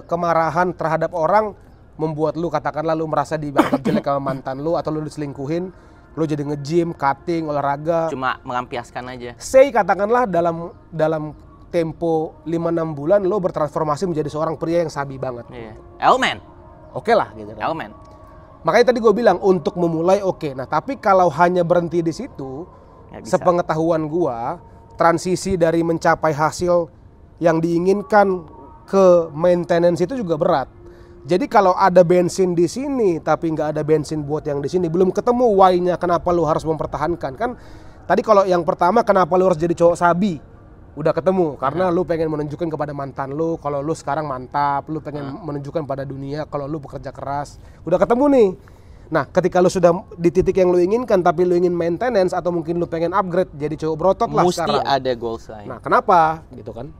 kemarahan terhadap orang, membuat lu katakanlah lu merasa dianggap jelek sama mantan lu, atau lu diselingkuhin, lu jadi nge-gym, cutting, olahraga. Cuma melampiaskan aja. Say katakanlah dalam tempo 5-6 bulan lu bertransformasi menjadi seorang pria yang sabi banget. Iya. Elman. Oke lah gitu kan. Elman. Makanya tadi gue bilang untuk memulai oke. Nah, tapi kalau hanya berhenti di situ, sepengetahuan gue, transisi dari mencapai hasil yang diinginkan ke maintenance itu juga berat. Jadi kalau ada bensin di sini tapi nggak ada bensin buat yang di sini, belum ketemu why-nya kenapa lu harus mempertahankan kan? Tadi kalau yang pertama kenapa lu harus jadi cowok sabi? Udah ketemu karena lu pengen menunjukkan kepada mantan lu kalau lu sekarang mantap, lu pengen menunjukkan pada dunia kalau lu bekerja keras. Udah ketemu nih. Nah, ketika lu sudah di titik yang lu inginkan tapi lu ingin maintenance atau mungkin lu pengen upgrade jadi cowok berotot lah sekarang. Mesti ada goals lain. Nah, kenapa? Gitu kan.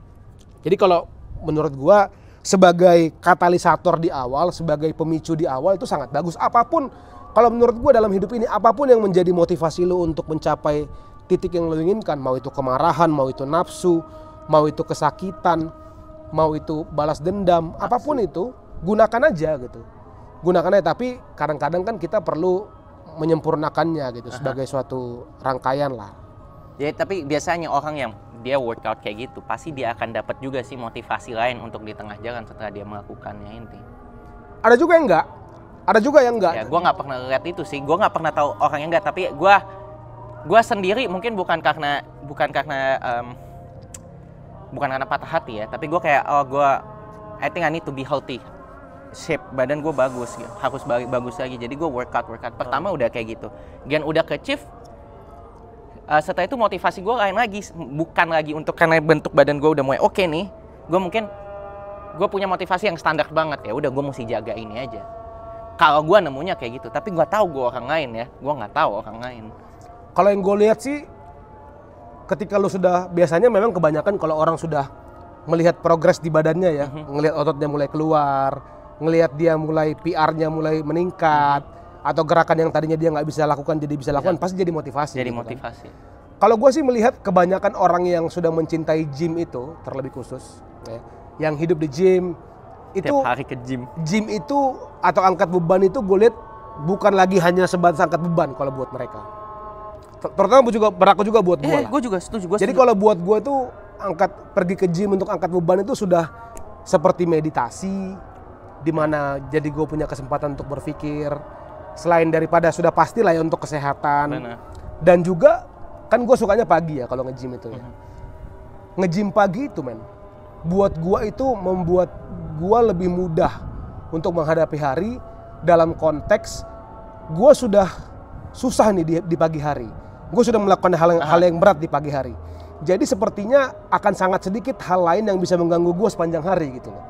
Jadi kalau menurut gua sebagai katalisator di awal, sebagai pemicu di awal itu sangat bagus. Apapun kalau menurut gua dalam hidup ini apapun yang menjadi motivasi lu untuk mencapai titik yang lo inginkan, mau itu kemarahan, mau itu nafsu, mau itu kesakitan, mau itu balas dendam, apapun itu, gunakan aja gitu. Gunakan aja, tapi kadang-kadang kan kita perlu menyempurnakannya gitu sebagai suatu rangkaian lah. Ya, tapi biasanya orang yang dia workout kayak gitu, pasti dia akan dapat juga sih motivasi lain untuk di tengah jalan setelah dia melakukannya ini. Ada juga yang enggak. Ada juga yang enggak. Ya, gue nggak pernah lihat itu sih. Gue nggak pernah tahu orang yang enggak, tapi gue sendiri mungkin bukan karena patah hati ya, tapi gue kayak I think I need to be healthy, shape badan gue bagus, harus bagus lagi, jadi gue workout. Pertama udah kayak gitu, gen udah ke achieve, setelah itu motivasi gue lain lagi, bukan lagi untuk karena bentuk badan gue udah mulai oke nih, gue punya motivasi yang standar banget, ya udah gue mesti jaga ini aja. Kalau gue nemunya kayak gitu, tapi gue tahu gue orang lain ya, gue nggak tahu orang lain. Kalau yang gue lihat sih, ketika lu sudah, biasanya memang kebanyakan kalau orang sudah melihat progres di badannya ya, ngelihat ototnya mulai keluar, ngelihat dia mulai PR-nya mulai meningkat, atau gerakan yang tadinya dia nggak bisa lakukan jadi bisa lakukan, pasti jadi motivasi. Jadi gitu motivasi. Kan. Kalau gue sih melihat kebanyakan orang yang sudah mencintai gym itu, terlebih khusus, ya, yang hidup di gym, itu tiap hari ke gym. Gym itu atau angkat beban itu gue lihat bukan lagi hanya sebatas angkat beban kalau buat mereka. Terutama berlaku juga buat gue lah. Gue juga setuju. Jadi kalau buat gue tuh pergi ke gym untuk angkat beban itu sudah seperti meditasi, dimana jadi gue punya kesempatan untuk berpikir selain daripada sudah pastilah ya untuk kesehatan. Benar. Dan juga kan gue sukanya pagi ya kalau nge-gym itu ya. nge-gym pagi itu men, buat gua itu membuat gua lebih mudah untuk menghadapi hari dalam konteks gua sudah susah nih di pagi hari. Gua sudah melakukan hal yang berat di pagi hari. Jadi sepertinya akan sangat sedikit hal lain yang bisa mengganggu gua sepanjang hari gitu loh.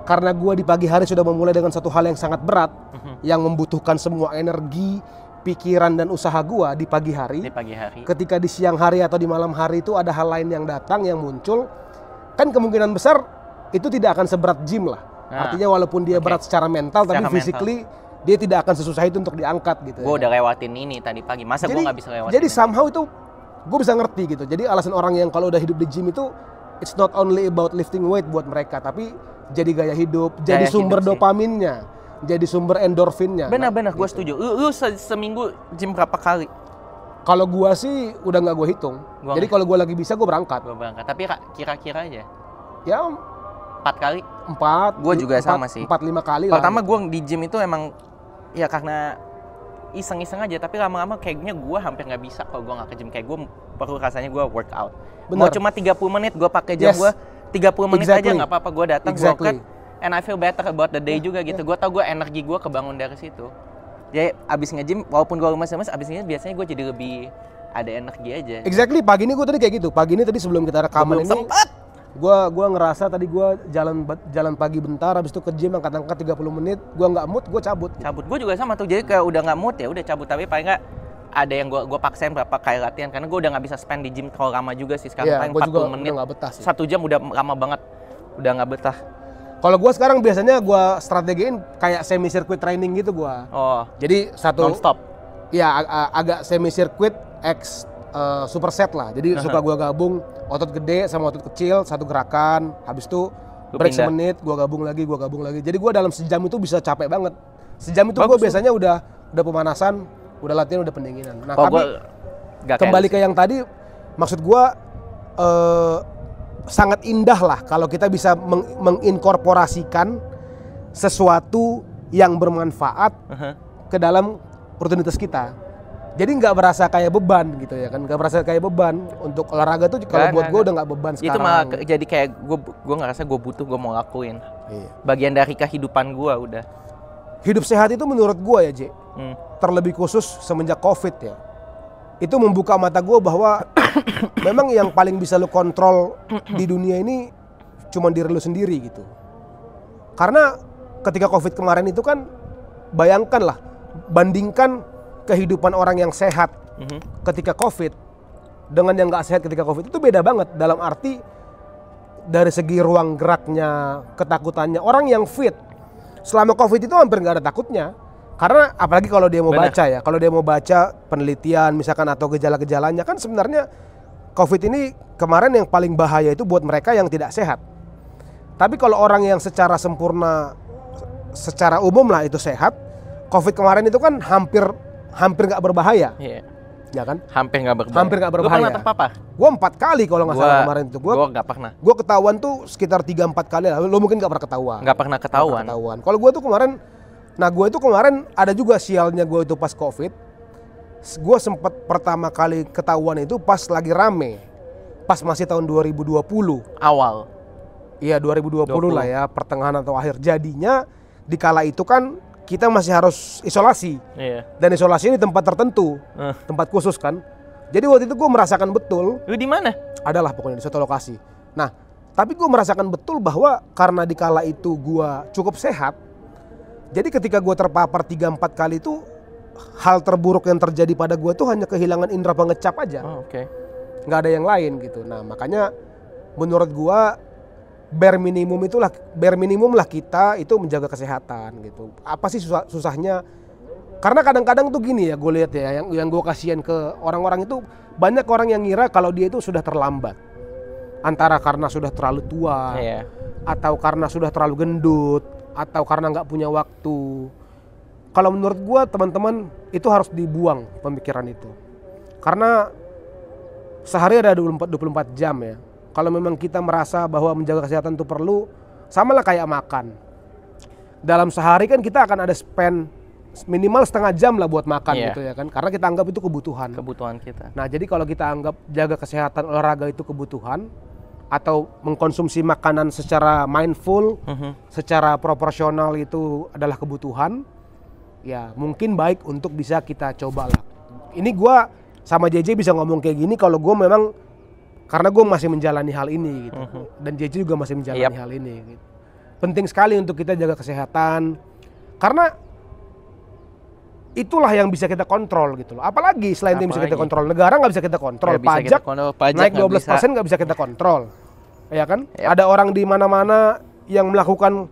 Karena gua di pagi hari sudah memulai dengan satu hal yang sangat berat yang membutuhkan semua energi, pikiran dan usaha gua di pagi hari. Ketika di siang hari atau di malam hari itu ada hal lain yang datang, yang muncul, kan kemungkinan besar itu tidak akan seberat gym lah. Artinya walaupun dia berat secara mental, tapi physically dia tidak akan sesusah itu untuk diangkat gitu. Gue udah lewatin ini tadi pagi, masa gue nggak bisa lewatin? Jadi somehow itu gue bisa ngerti gitu. Jadi alasan orang yang kalau udah hidup di gym itu, it's not only about lifting weight buat mereka, tapi jadi gaya hidup, jadi sumber dopaminnya, jadi sumber endorfinnya. Benar-benar gue setuju. Lu seminggu gym berapa kali? Kalau gue sih udah nggak gue hitung. Jadi kalau gue lagi bisa gue berangkat. Tapi kira-kira aja. Ya 4 kali? 4. Gue juga sama sih. 4-5 kali lah. Pertama gue di gym itu emang ya karena iseng-iseng aja, tapi lama-lama kayaknya gue hampir nggak bisa kalau gue nggak ke gym. Kayak gue perlu rasanya gue workout. Mau cuma 30 menit gue pakai jam gue 30 menit aja nggak apa-apa, gue datang workout and I feel better about the day juga gitu. Gue tau gue energi gue kebangun dari situ. Jadi abis nge-gym walaupun gue lemes-lemes, abis nge-gym biasanya gue jadi lebih ada energi aja. Exactly, pagi ini gue tadi kayak gitu. Pagi ini tadi sebelum kita rekaman ini Gua ngerasa tadi gua jalan pagi bentar, habis itu ke gym angkat-angkat 30 menit, gua nggak mood, gua cabut. Gua juga sama tuh. Jadi kayak udah nggak mood ya udah cabut, tapi paling nggak ada yang gua paksain berapa kali latihan karena gua udah nggak bisa spend di gym terlalu lama juga sih sekarang. Paling 40 menit. 1 jam udah lama banget. Udah nggak betah. Kalau gua sekarang biasanya gua strategiin kayak semi circuit training gitu gua. Oh. Jadi satu non-stop. Ya agak semi circuit X superset lah. Jadi suka gua gabung otot gede sama otot kecil satu gerakan. Habis itu break semenit, gua gabung lagi. Jadi gua dalam sejam itu bisa capek banget. Sejam itu gua biasanya udah pemanasan, udah latihan, udah pendinginan. Nah, tapi kembali ke yang tadi, maksud gua sangat indah lah kalau kita bisa menginkorporasikan sesuatu yang bermanfaat ke dalam rutinitas kita. Jadi nggak berasa kayak beban gitu ya kan, nggak berasa kayak beban untuk olahraga tuh kalau buat gue udah nggak beban sekarang. Itu malah jadi kayak gue ngerasa gue butuh, gue mau lakuin. Iya. Bagian dari kehidupan gue udah. Hidup sehat itu menurut gue ya J, terlebih khusus semenjak COVID ya, itu membuka mata gue bahwa memang yang paling bisa lu kontrol di dunia ini cuma diri lu sendiri gitu. Karena ketika COVID kemarin itu kan, bayangkan lah, bandingkan kehidupan orang yang sehat ketika COVID dengan yang nggak sehat ketika COVID itu beda banget. Dalam arti dari segi ruang geraknya, ketakutannya. Orang yang fit selama COVID itu hampir nggak ada takutnya, karena apalagi kalau dia mau baca ya, kalau dia mau baca penelitian misalkan atau gejala-gejalanya, kan sebenarnya COVID ini kemarin yang paling bahaya itu buat mereka yang tidak sehat. Tapi kalau orang yang secara sempurna, secara umum lah itu sehat, COVID kemarin itu kan hampir nggak berbahaya, ya kan? Hampir nggak berbahaya. Hampir nggak berbahaya. Lu pernah terpapar? Gue 4 kali kalau nggak salah kemarin itu. Gue nggak pernah. Gue ketahuan tuh sekitar 3-4 kali lah. Lo mungkin nggak pernah ketahuan. Nggak pernah ketahuan. Kalau gue tuh kemarin, gue itu kemarin ada juga sialnya gue itu pas COVID. Gue sempat pertama kali ketahuan itu pas lagi rame, pas masih tahun 2020. Awal. Iya 2020 lah ya, pertengahan atau akhir. Jadinya di kala itu kan kita masih harus isolasi, dan isolasi ini tempat tertentu, tempat khusus kan. Jadi waktu itu gue merasakan betul. Lu di mana? Adalah pokoknya di suatu lokasi. Nah, tapi gue merasakan betul bahwa karena di kala itu gue cukup sehat, jadi ketika gue terpapar 3-4 kali itu, hal terburuk yang terjadi pada gue tuh hanya kehilangan indera pengecap aja. Nggak ada yang lain gitu. Nah makanya menurut gue bare minimum lah kita itu menjaga kesehatan gitu. Apa sih susahnya? Karena kadang-kadang tuh gini ya, gue lihat ya, yang gue kasihan ke orang-orang itu, banyak orang yang ngira kalau dia itu sudah terlambat, antara karena sudah terlalu tua, atau karena sudah terlalu gendut, atau karena nggak punya waktu. Kalau menurut gue teman-teman itu harus dibuang pemikiran itu, karena sehari ada 24 jam ya. Kalau memang kita merasa bahwa menjaga kesehatan itu perlu, sama lah kayak makan. Dalam sehari kan kita akan ada spend minimal setengah jam lah buat makan gitu ya kan. Karena kita anggap itu kebutuhan. Kebutuhan kita. Nah jadi kalau kita anggap jaga kesehatan olahraga itu kebutuhan, atau mengkonsumsi makanan secara mindful, secara proporsional itu adalah kebutuhan, ya mungkin baik untuk bisa kita coba lah. Ini gue sama JJ bisa ngomong kayak gini kalau gue memang karena gue masih menjalani hal ini gitu, dan JJ juga masih menjalani hal ini. Gitu. Penting sekali untuk kita jaga kesehatan, karena itulah yang bisa kita kontrol gitu loh. Apalagi selain itu bisa kita kontrol, negara nggak bisa kita kontrol, pajak naik 12% nggak bisa kita kontrol, ya kan? Ada orang di mana-mana yang melakukan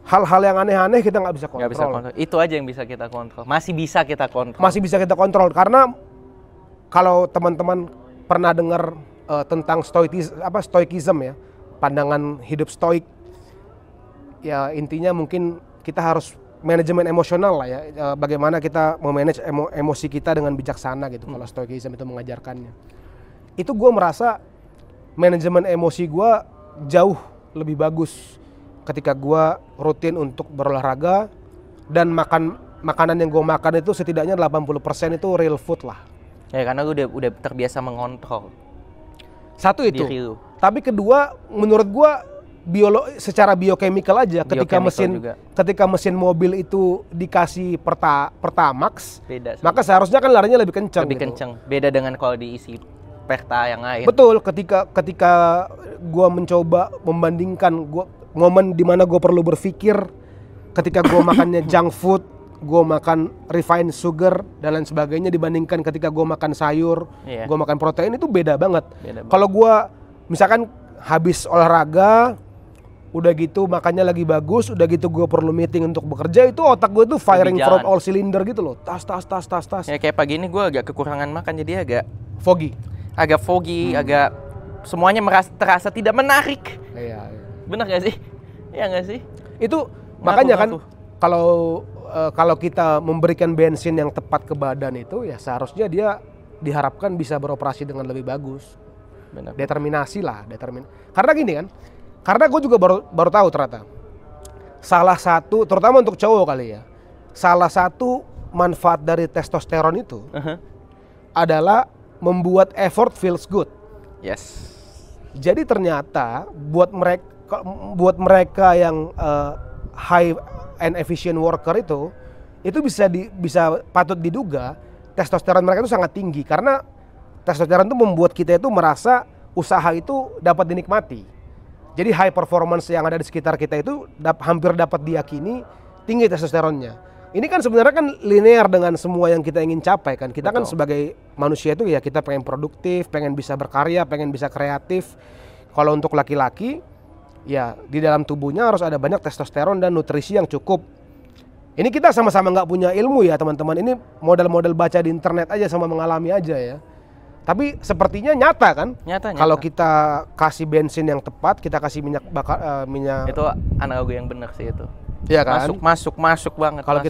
hal-hal yang aneh-aneh kita nggak bisa kontrol. Itu aja yang bisa kita kontrol, masih bisa kita kontrol. Masih bisa kita kontrol karena kalau teman-teman pernah dengar tentang stoikism ya, pandangan hidup stoik, ya intinya mungkin kita harus manajemen emosional lah ya, bagaimana kita memanage emosi kita dengan bijaksana gitu. Kalau stoikism itu mengajarkannya, itu gue merasa manajemen emosi gue jauh lebih bagus ketika gue rutin untuk berolahraga dan makanan yang gue makan itu setidaknya 80% itu real food lah. Ya karena gue udah terbiasa mengontrol. Satu itu. Tapi kedua, menurut gue secara biokemikal aja, ketika mesin mobil itu dikasih Pertamax, maka seharusnya kan larinya lebih kencang. Kencang. Beda dengan kalau diisi Perta yang lain. Betul. Ketika gue mencoba membandingkan momen dimana gue perlu berpikir, ketika gue makannya junk food, gue makan refined sugar dan lain sebagainya, dibandingkan ketika gue makan sayur, gue makan protein, itu beda banget. Kalau gue misalkan habis olahraga, udah gitu makannya lagi bagus, udah gitu gue perlu meeting untuk bekerja, itu otak gue tuh firing from all cylinder gitu loh, tas. Ya kayak pagi ini gue agak kekurangan makan, jadi agak foggy, agak semuanya terasa tidak menarik. Iya. Bener gak sih? Iya gak sih? Itu makanya kan kalau kita memberikan bensin yang tepat ke badan itu, ya seharusnya dia diharapkan bisa beroperasi dengan lebih bagus. Benar. Determinasi lah, karena gini kan. Karena gue juga baru tahu ternyata salah satu, terutama untuk cowok kali ya, salah satu manfaat dari testosteron itu adalah membuat effort feels good. Yes. Jadi ternyata buat mereka yang high and efficient worker itu bisa patut diduga testosteron mereka itu sangat tinggi, karena testosteron itu membuat kita itu merasa usaha itu dapat dinikmati. Jadi high performance yang ada di sekitar kita itu hampir dapat diyakini tinggi testosteronnya. Ini kan sebenarnya kan linear dengan semua yang kita ingin capai kan. Kita kan sebagai manusia itu ya kita pengen produktif, pengen bisa berkarya, pengen bisa kreatif. Kalau untuk laki-laki ya di dalam tubuhnya harus ada banyak testosteron dan nutrisi yang cukup. Ini kita sama-sama nggak punya ilmu ya teman-teman. Ini model-model baca di internet aja sama mengalami aja ya. Tapi sepertinya nyata kan? Nyata. Kalau kita kasih bensin yang tepat, kita kasih minyak bakar, minyak. Itu analogi yang benar sih itu. Iya kan? Masuk banget. Kalau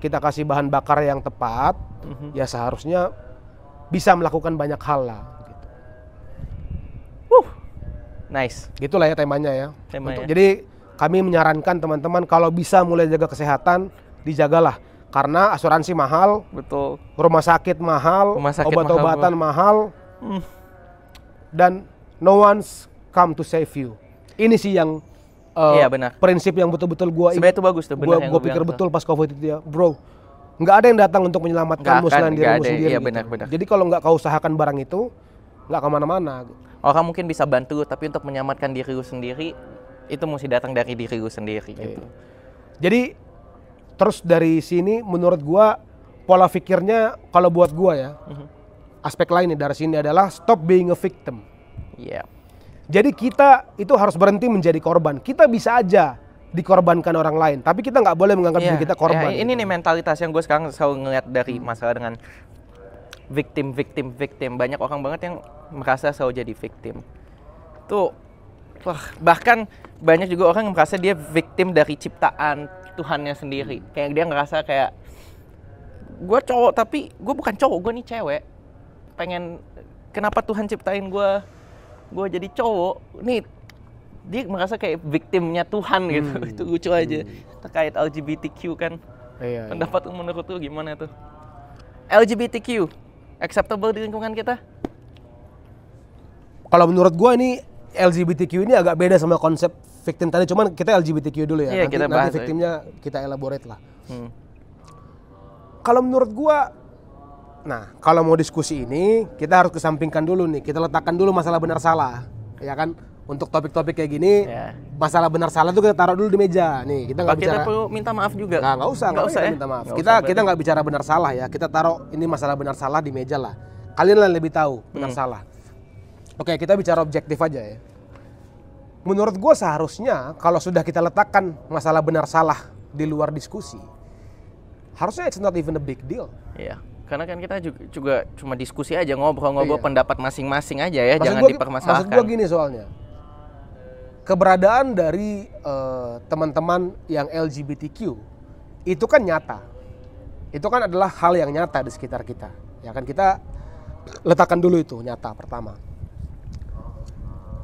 kita kasih bahan bakar yang tepat, ya seharusnya bisa melakukan banyak hal lah. Gitu. Nice. Gitulah ya temanya ya. Jadi kami menyarankan teman-teman kalau bisa mulai jaga kesehatan, dijagalah. Karena asuransi mahal, betul. Rumah sakit mahal, obat-obatan mahal, dan no one's come to save you. Ini sih yang benar. Prinsip yang betul-betul gue sebenarnya itu bagus tuh. Gue pikir betul pas COVID itu ya, bro. Nggak ada yang datang untuk menyelamatkanmu selain dirimu sendiri. Iya, gitu. benar. Jadi kalau nggak kau usahakan barang itu, nggak kemana-mana. Orang mungkin bisa bantu, tapi untuk menyelamatkan diri lu sendiri, itu mesti datang dari diri lu sendiri. Gitu. Jadi terus dari sini menurut gua pola pikirnya kalau buat gua ya, aspek lain dari sini adalah stop being a victim. Iya. Jadi kita itu harus berhenti menjadi korban. Kita bisa aja dikorbankan orang lain, tapi kita nggak boleh menganggap diri kita korban. Ini nih mentalitas yang gue sekarang selalu ngeliat dari masalah dengan victim. Banyak orang banget yang merasa selalu jadi victim. Tuh, bahkan banyak juga orang yang merasa dia victim dari ciptaan Tuhannya sendiri. Kayak dia ngerasa kayak gue cowok tapi gue bukan cowok, gue nih cewek. Kenapa Tuhan ciptain gue jadi cowok? Nih dia merasa kayak victimnya Tuhan gitu. Itu lucu aja. Terkait LGBTQ kan. Pendapat menurut lu gimana tuh? LGBTQ acceptable di lingkungan kita? Kalau menurut gue ini LGBTQ ini agak beda sama konsep victim tadi, cuman kita LGBTQ dulu ya. Iya, kita bahas nanti victimnya kita elaborate lah. Kalau menurut gua, nah kalau mau diskusi ini kita harus kesampingkan dulu nih, kita letakkan dulu masalah benar salah, ya kan? Untuk topik-topik kayak gini, masalah benar salah tuh kita taruh dulu di meja. Nih kita nggak bicara. Kita perlu minta maaf juga. Nggak usah ya? Minta maaf. Kita nggak bicara benar salah ya. Kita taruh ini masalah benar salah di meja lah. Kalian lah lebih tahu benar salah. Oke, kita bicara objektif aja ya. Menurut gue seharusnya kalau sudah kita letakkan masalah benar salah di luar diskusi, harusnya it's not even a big deal. Iya. Karena kan kita juga cuma diskusi aja, ngobrol-ngobrol pendapat masing-masing aja ya, jangan dipermasalahkan. Maksud gue gini soalnya, keberadaan dari teman-teman yang LGBTQ itu kan nyata, itu kan adalah hal yang nyata di sekitar kita, ya kan? Kita letakkan dulu itu nyata pertama.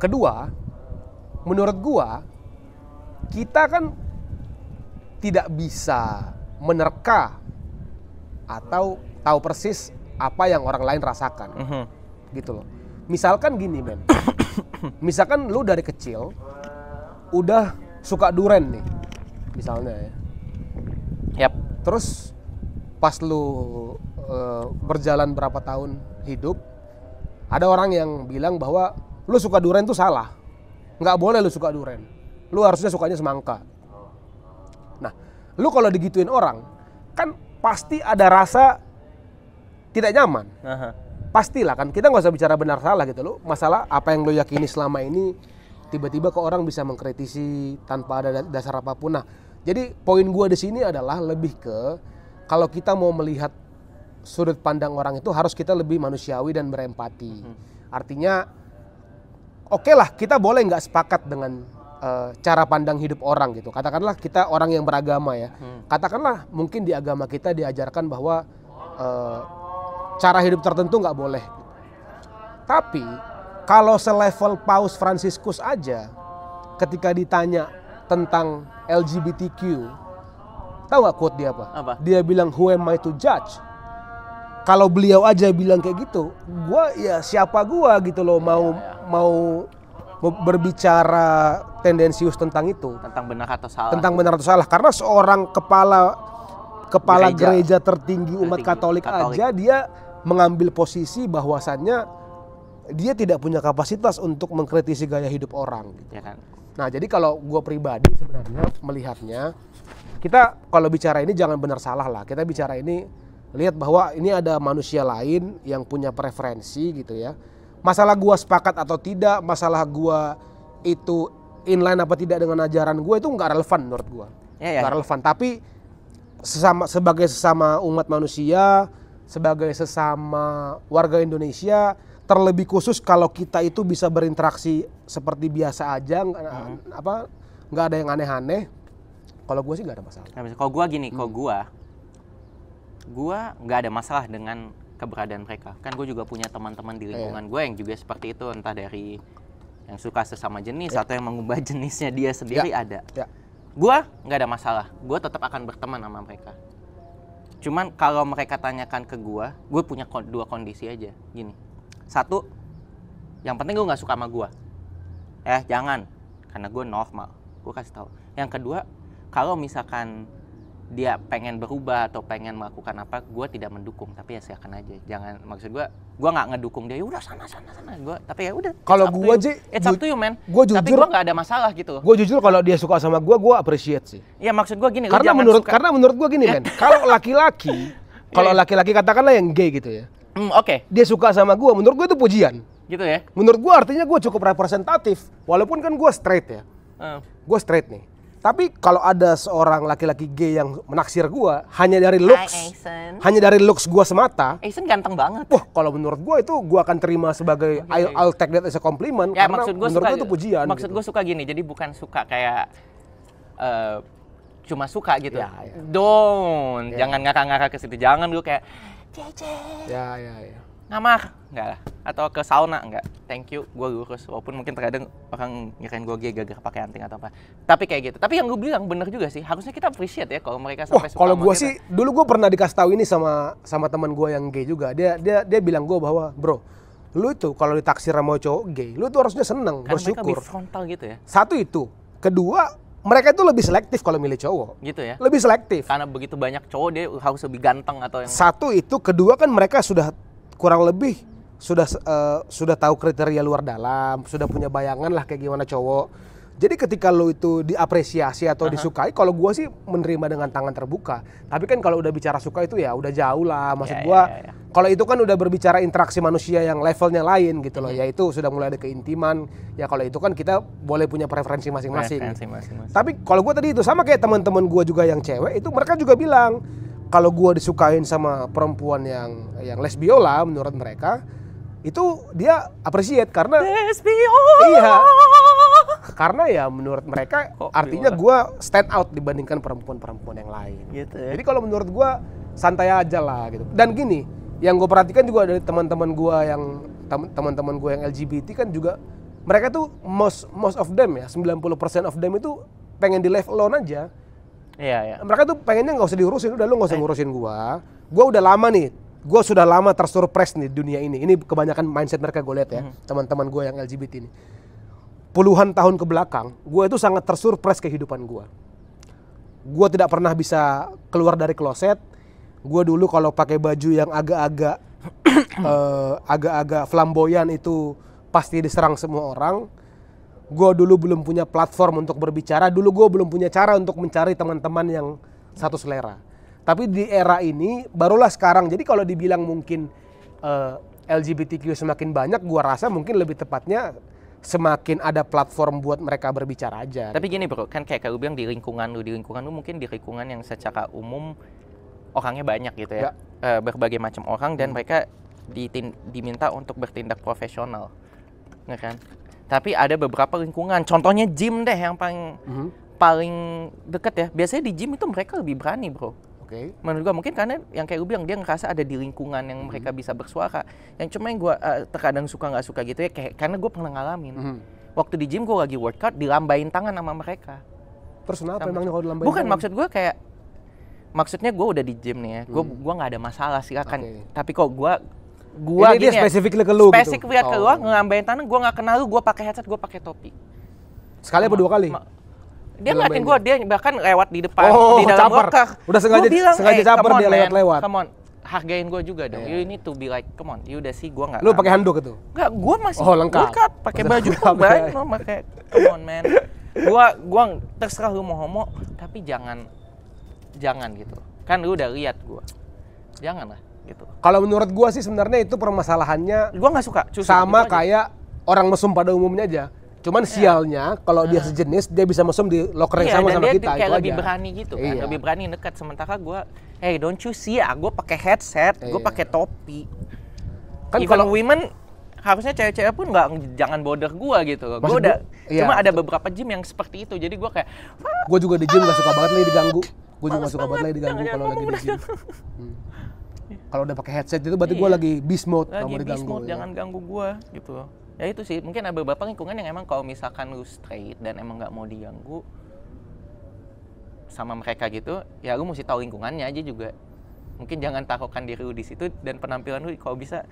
Kedua, menurut gua kita kan tidak bisa menerka atau tahu persis apa yang orang lain rasakan, gitu loh. Misalkan gini men, misalkan lu dari kecil udah suka duren nih, misalnya ya. Terus pas lu berjalan berapa tahun hidup, ada orang yang bilang bahwa lu suka duren tuh salah, nggak boleh lu suka duren, lu harusnya sukanya semangka. Nah, lu kalau digituin orang, kan pasti ada rasa tidak nyaman. Pastilah kan, kita nggak usah bicara benar salah gitu loh. Masalah apa yang lo yakini selama ini, tiba-tiba ke orang bisa mengkritisi tanpa ada dasar apapun. Nah, jadi poin gua di sini adalah lebih ke kalau kita mau melihat sudut pandang orang itu harus kita lebih manusiawi dan berempati. Artinya, oke lah kita boleh nggak sepakat dengan cara pandang hidup orang gitu. Katakanlah kita orang yang beragama ya. Katakanlah mungkin di agama kita diajarkan bahwa cara hidup tertentu nggak boleh. Tapi kalau selevel Paus Fransiskus aja, ketika ditanya tentang LGBTQ, tahu nggak quote dia apa? Dia bilang, "Who am I to judge?" Kalau beliau aja bilang kayak gitu, gua ya siapa gua gitu loh mau berbicara tendensius tentang itu. Tentang benar atau salah. Tentang benar atau salah. Karena seorang kepala gereja tertinggi umat Katolik aja dia mengambil posisi bahwasannya dia tidak punya kapasitas untuk mengkritisi gaya hidup orang gitu. Ya kan? Nah, jadi kalau gue pribadi sebenarnya melihatnya, kita kalau bicara ini jangan benar salah lah. Kita bicara ini lihat bahwa ini ada manusia lain yang punya preferensi gitu ya. Masalah gua sepakat atau tidak, masalah gua itu inline apa tidak dengan ajaran gua itu nggak relevan menurut gua. Nggak relevan. Tapi sebagai sesama umat manusia, sebagai sesama warga Indonesia, terlebih khusus kalau kita itu bisa berinteraksi seperti biasa aja, nggak ada yang aneh-aneh. Kalau gua sih nggak ada masalah. Kalau gua gini, kalau gua nggak ada masalah dengan keberadaan mereka. Kan gue juga punya teman-teman di lingkungan gue yang juga seperti itu, entah dari yang suka sesama jenis atau yang mengubah jenisnya dia sendiri ada. Gue nggak ada masalah, gue tetap akan berteman sama mereka. Cuman kalau mereka tanyakan ke gue punya dua kondisi aja. Gini, satu, yang penting gue nggak suka sama gue. Jangan, karena gue normal. Gue kasih tahu. Yang kedua, kalau misalkan dia pengen berubah atau pengen melakukan apa, gue tidak mendukung, tapi ya silakan aja. Jangan, maksud gue nggak ngedukung dia, ya udah sana. Gue, tapi ya udah. Kalau gue aja, it's up to you man. Tapi gue nggak ada masalah gitu. Gue jujur kalau dia suka sama gue appreciate sih. Iya maksud gue gini. Karena menurut gue gini men, kalau laki-laki katakanlah yang gay gitu ya. Oke. Dia suka sama gue, menurut gue itu pujian. Gitu ya. Menurut gue artinya gue cukup representatif, walaupun kan gue straight ya. Gue straight nih. Tapi kalau ada seorang laki-laki gay yang menaksir gua hanya dari looks gua semata, Aizen ganteng banget. Wah, kalau menurut gua itu gua akan terima sebagai I'll take that as a compliment ya, karena menurut gua itu pujian. Maksud gua suka gini, jadi bukan suka kayak cuma suka gitu. Jangan ngakak-ngakak ke situ. Jangan lu kayak Ya. Ngamar, enggak lah. Atau ke sauna, enggak. Thank you, gue lurus. Walaupun mungkin terkadang orang ngirain gue gay gara-gara pakai anting atau apa. Tapi kayak gitu. Tapi yang gue bilang bener juga sih. Harusnya kita appreciate ya kalau mereka sampai suka. Kalau gue sih, dulu gue pernah dikasih tahu ini sama teman gue yang gay juga. Dia bilang gue bahwa, bro, Lu itu kalau ditaksir sama cowok gay, lu tuh harusnya seneng, Karena mereka bersyukur. lebih frontal gitu ya. Satu itu. Kedua, mereka itu lebih selektif kalau milih cowok. Gitu ya. Lebih selektif. Karena begitu banyak cowok dia harus lebih ganteng atau yang Satu itu, kedua kan mereka sudah kurang lebih sudah tahu kriteria luar dalam, sudah punya bayangan lah kayak gimana cowok. Jadi ketika lo itu diapresiasi atau disukai, kalau gua sih menerima dengan tangan terbuka. Tapi kan kalau udah bicara suka itu ya udah jauh lah. Maksud gua, kalau itu kan udah berbicara interaksi manusia yang levelnya lain gitu loh. Yaitu sudah mulai ada keintiman. Ya kalau itu kan kita boleh punya preferensi masing-masing. Tapi kalau gua tadi itu sama kayak teman-teman gua juga yang cewek, itu mereka juga bilang kalau gua disukain sama perempuan yang lesbiola menurut mereka, itu dia appreciate karena iya. Karena ya menurut mereka artinya gue stand out dibandingkan perempuan-perempuan yang lain. Gitu ya. Jadi kalau menurut gue santai aja lah gitu. Dan gini, yang gue perhatikan juga dari teman-teman gue yang LGBT kan juga mereka tuh most of them ya 90% of them itu pengen di live alone aja. Iya, iya. Mereka tuh pengennya nggak usah diurusin, udah lu nggak usah ngurusin gue. Gue udah lama nih. Gue sudah lama tersurprise nih dunia ini. Ini kebanyakan mindset mereka gue lihat ya, teman-teman gue yang LGBT ini. Puluhan tahun ke belakang, gue itu sangat tersurprise kehidupan gue. Gue tidak pernah bisa keluar dari kloset. Gue dulu kalau pakai baju yang agak-agak agak-agak flamboyan itu pasti diserang semua orang. Gue dulu belum punya platform untuk berbicara. Dulu gue belum punya cara untuk mencari teman-teman yang satu selera. Tapi di era ini barulah sekarang. Jadi kalau dibilang mungkin LGBTQ semakin banyak, gue rasa mungkin lebih tepatnya semakin ada platform buat mereka berbicara aja. Tapi gini bro, kan kayak lu bilang di lingkungan lu mungkin di lingkungan yang secara umum orangnya banyak gitu ya. Berbagai macam orang dan mereka diminta untuk bertindak profesional. Nggak kan? Tapi ada beberapa lingkungan, contohnya gym deh yang paling deket ya. Biasanya di gym itu mereka lebih berani bro. Menurut gua mungkin karena yang kayak lu bilang dia ngerasa ada di lingkungan yang mereka bisa bersuara. Yang cuma yang gua terkadang suka nggak suka gitu ya, kayak karena gua pernah ngalamin. Waktu di gym gua lagi workout dilambain tangan sama mereka. Terus kenapa emangnya kalau dilambain? Bukan tangan? Maksud gua kayak maksudnya gua udah di gym nih ya. Gua nggak ada masalah silakan. Tapi kok gua ini dia spesifik ke lu gitu. Spesifik ke lu ngelambain tangan, gua nggak kenal lu, gua pakai headset, gua pakai topi. Sekali apa dua kali? Dia ngeliatin gue, dia bahkan lewat di depan, di dalam locker. Udah sengaja caper dia lewat-lewat. Come on, hargain gue juga dong. You need to be like, come on, you udah sih gue nggak. Lu pakai handuk itu? Nggak, gue masih lengkap. Pakai baju baik, no, pakai. Come on man, gue terserah lu mau homo, tapi jangan gitu. Kan lu udah lihat gue, jangan lah gitu. Kalau menurut gue sih sebenarnya itu permasalahannya. Gue nggak suka. Sama kayak orang mesum pada umumnya aja. Cuman sialnya kalau dia sejenis dia bisa mesum di locker yang sama kita. Dia kayak lebih berani gitu kan, lebih berani dekat. Sementara gue, hey don't you see ya, gue pakai headset, gue pakai topi. Kan even kalau women harusnya cewek-cewek pun jangan bother gue gitu. Gue udah cuma ada beberapa gym yang seperti itu, jadi gue kayak. Gue juga di gym gak suka banget lagi diganggu. Gue juga gak suka banget lagi diganggu kalau lagi di gym. Kalau udah pakai headset itu berarti gue lagi beast mode, nggak mau diganggu. Jangan ganggu gue gitu. Ya itu sih, mungkin ada beberapa lingkungan yang emang kalau misalkan lu straight dan emang nggak mau diganggu sama mereka gitu, ya lu mesti tahu lingkungannya aja juga. Mungkin jangan taruhkan diri lu di situ dan penampilan lu kalau bisa,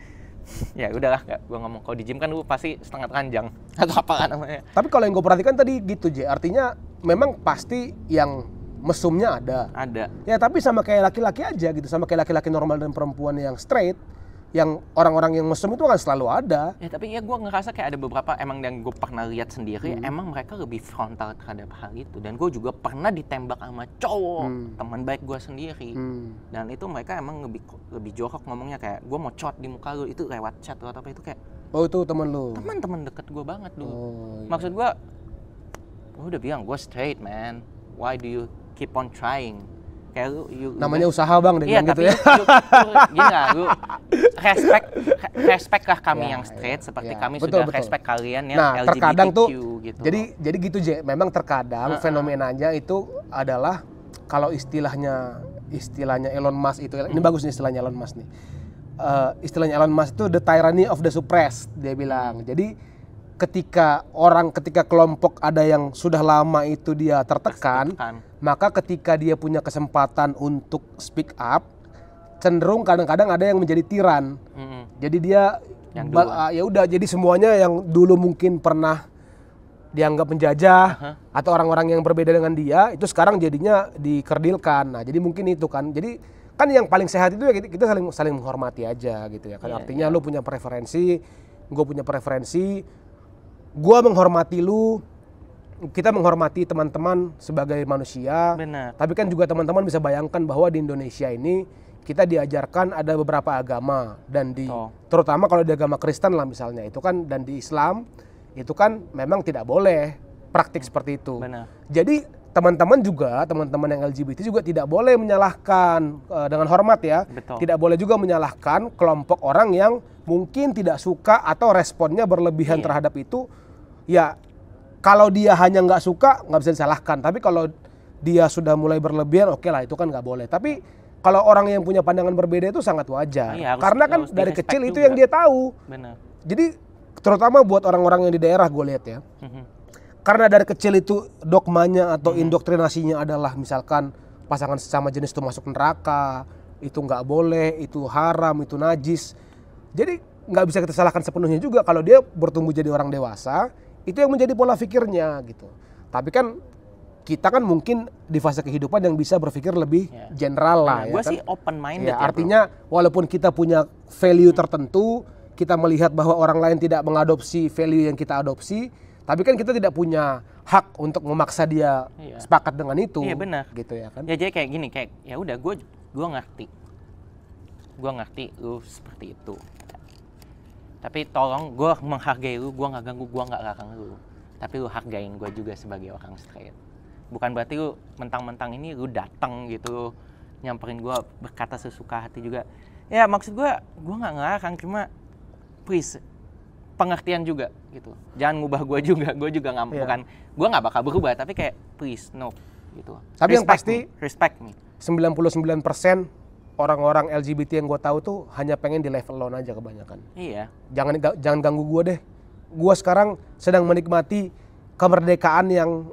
ya udahlah, gua ngomong kalau di gym kan lu pasti setengah telanjang atau apa namanya. Tapi kalau yang gue perhatikan tadi gitu J, artinya memang pasti yang mesumnya ada. Ada. Ya tapi sama kayak laki-laki aja gitu, sama kayak laki-laki normal dan perempuan yang straight. Yang orang-orang yang mesum itu kan selalu ada. Ya tapi ya gue ngerasa kayak ada beberapa emang yang gue pernah lihat sendiri, emang mereka lebih frontal terhadap hal itu. Dan gue juga pernah ditembak sama cowok, teman baik gue sendiri. Dan itu mereka emang lebih jorok ngomongnya, kayak gue mau cot di muka lu, itu lewat chat atau apa itu kayak. Oh itu teman lu? Teman deket gue banget dulu. Maksud gue udah bilang gue straight man, why do you keep on trying? Kayak lu namanya usaha bang, dia bilang gitu ya. Gini lah, lu respect lah kami yang straight seperti kami betul. Respect kalian yang LGBTQ terkadang tuh, gitu. Jadi gitu J, memang terkadang fenomenanya itu adalah kalau istilahnya Elon Musk itu, ini bagus nih istilahnya Elon Musk nih. Istilahnya Elon Musk itu the tyranny of the suppressed, dia bilang. Jadi ketika kelompok ada yang sudah lama itu dia tertekan, maka ketika dia punya kesempatan untuk speak up, cenderung kadang-kadang ada yang menjadi tiran. Jadi dia yang duluan. Ya udah, jadi semuanya yang dulu mungkin pernah dianggap penjajah atau orang-orang yang berbeda dengan dia itu sekarang jadinya dikerdilkan. Nah, jadi mungkin itu kan. Jadi kan yang paling sehat itu ya kita saling menghormati aja gitu ya kan. Artinya lu punya preferensi, gue punya preferensi, gue menghormati lu, kita menghormati teman-teman sebagai manusia. Benar. Tapi kan juga teman-teman bisa bayangkan bahwa di Indonesia ini kita diajarkan ada beberapa agama dan terutama kalau di agama Kristen lah misalnya itu kan, dan di Islam itu kan memang tidak boleh praktik seperti itu. Benar. Jadi teman-teman yang LGBT juga tidak boleh menyalahkan dengan hormat ya. Betul. Tidak boleh juga menyalahkan kelompok orang yang mungkin tidak suka atau responnya berlebihan terhadap itu. Ya kalau dia hanya nggak suka nggak bisa disalahkan. Tapi kalau dia sudah mulai berlebihan, oke lah itu kan nggak boleh. Tapi kalau orang yang punya pandangan berbeda itu sangat wajar. Karena kan dari kecil itu yang dia tahu. Benar. Jadi terutama buat orang-orang yang di daerah gue lihat ya. Karena dari kecil itu dogmanya atau indoktrinasinya adalah misalkan pasangan sesama jenis itu masuk neraka, itu nggak boleh, itu haram, itu najis. Jadi nggak bisa kita salahkan sepenuhnya juga kalau dia bertumbuh jadi orang dewasa, itu yang menjadi pola pikirnya gitu. Tapi kan kita kan mungkin di fase kehidupan yang bisa berpikir lebih general lah. Gue kan? sih open minded ya. Artinya walaupun kita punya value tertentu, kita melihat bahwa orang lain tidak mengadopsi value yang kita adopsi, tapi kan kita tidak punya hak untuk memaksa dia sepakat dengan itu. Iya benar. Gitu ya kan? Ya jadi kayak gini, kayak ya udah gue ngerti lu seperti itu. Tapi tolong gue menghargai lu, gue nggak ganggu, gue nggak larang lu. Tapi lu hargain gue juga sebagai orang straight. Bukan berarti lu mentang-mentang ini lu datang gitu, nyamperin gue berkata sesuka hati juga. Ya maksud gue nggak ngelarang, cuma please pengertian juga gitu. Jangan ngubah gue juga nggak bukan gue nggak bakal berubah, tapi kayak please no gitu. Tapi yang pasti respect me. 99% orang-orang LGBT yang gue tahu tuh hanya pengen di level alone aja kebanyakan. Iya. Jangan ganggu gue deh. Gue sekarang sedang menikmati kemerdekaan yang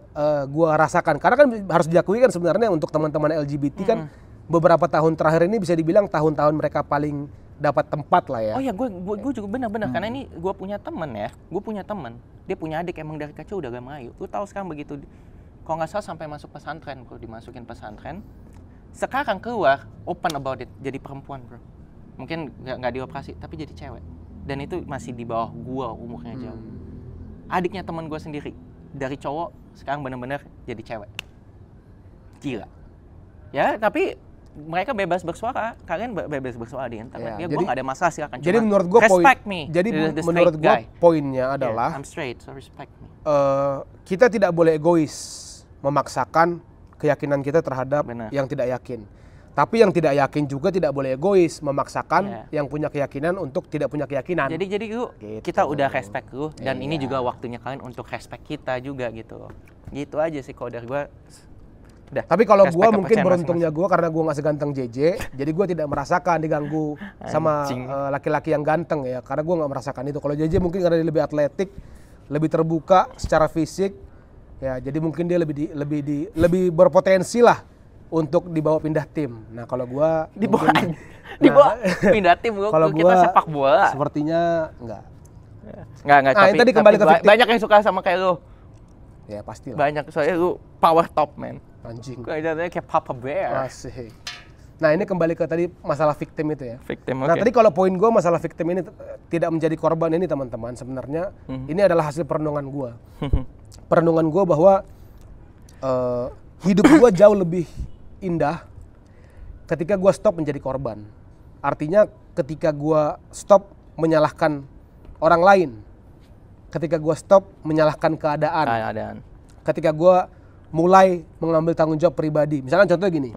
gue rasakan. Karena kan harus diakui kan sebenarnya untuk teman-teman LGBT kan beberapa tahun terakhir ini bisa dibilang tahun-tahun mereka paling dapat tempat lah ya. Oh ya, gue juga benar-benar karena ini gue punya temen ya, dia punya adik emang dari kecil udah gak Melayu. Lu tahu sekarang begitu, kalau nggak salah sampai masuk pesantren, bro, dimasukin pesantren, sekarang keluar open about it, jadi perempuan bro. Mungkin nggak dioperasi, tapi jadi cewek. Dan itu masih di bawah gue umurnya jauh. Adiknya teman gue sendiri dari cowok sekarang benar-benar jadi cewek. Gila. Ya tapi mereka bebas bersuara, kalian bebas bersuara di internet. Ya, gue nggak ada masalah silakan. Jadi menurut gue menurut gue poinnya adalah I'm straight, so respect me. Kita tidak boleh egois memaksakan keyakinan kita terhadap yang tidak yakin. Tapi yang tidak yakin juga tidak boleh egois memaksakan yang punya keyakinan untuk tidak punya keyakinan. Jadi lu gitu. Kita udah respect lu dan ini juga waktunya kalian untuk respect kita juga gitu. Gitu aja sih kalau dari gue. Udah, tapi kalau gue mungkin beruntungnya gue karena gue nggak seganteng JJ, jadi gue tidak merasakan diganggu sama laki-laki yang ganteng ya, karena gue nggak merasakan itu. Kalau JJ mungkin karena dia lebih atletik, lebih terbuka secara fisik, ya jadi mungkin dia lebih berpotensi lah untuk dibawa pindah tim. Nah kalau gue dibawa pindah tim, kalau kita sepak bola. Sepertinya enggak. Nah, tadi kembali ke banyak yang suka sama kayak lu. Ya pastilah. Banyak, soalnya lu power top man. Anjing. Kayaknya kayak Papa Bear. Asik. Nah ini kembali ke tadi masalah victim itu ya. Victim, Nah tadi kalau poin gue masalah victim ini tidak menjadi korban ini teman-teman. Sebenarnya ini adalah hasil perenungan gue. Perenungan gue bahwa hidup gue jauh lebih indah ketika gue stop menjadi korban. Artinya ketika gue stop menyalahkan orang lain. Ketika gue stop menyalahkan keadaan. Ketika gue mulai mengambil tanggung jawab pribadi. Misalkan contoh gini.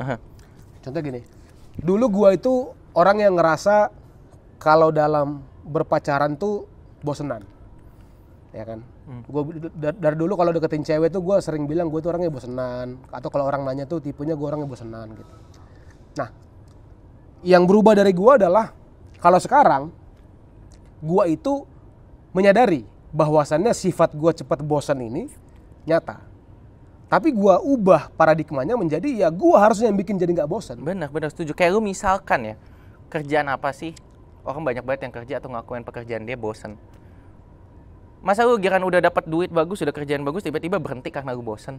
Dulu gue itu orang yang ngerasa kalau dalam berpacaran tuh bosenan. Ya kan? Dari dulu kalau deketin cewek tuh gue sering bilang gue tuh orangnya bosenan. Atau kalau orang nanya tuh tipenya gue orangnya bosenan gitu. Nah, yang berubah dari gue adalah kalau sekarang gue itu menyadari bahwasannya sifat gue cepat bosan ini nyata. Tapi gue ubah paradigmanya menjadi ya gue harusnya yang bikin jadi nggak bosan. Benar setuju. Kayak lu misalkan ya, kerjaan apa sih orang banyak banget yang kerja atau ngelakuin pekerjaan dia bosen. Masa lu giran udah dapat duit bagus, udah kerjaan bagus, tiba-tiba berhenti karena lu bosen?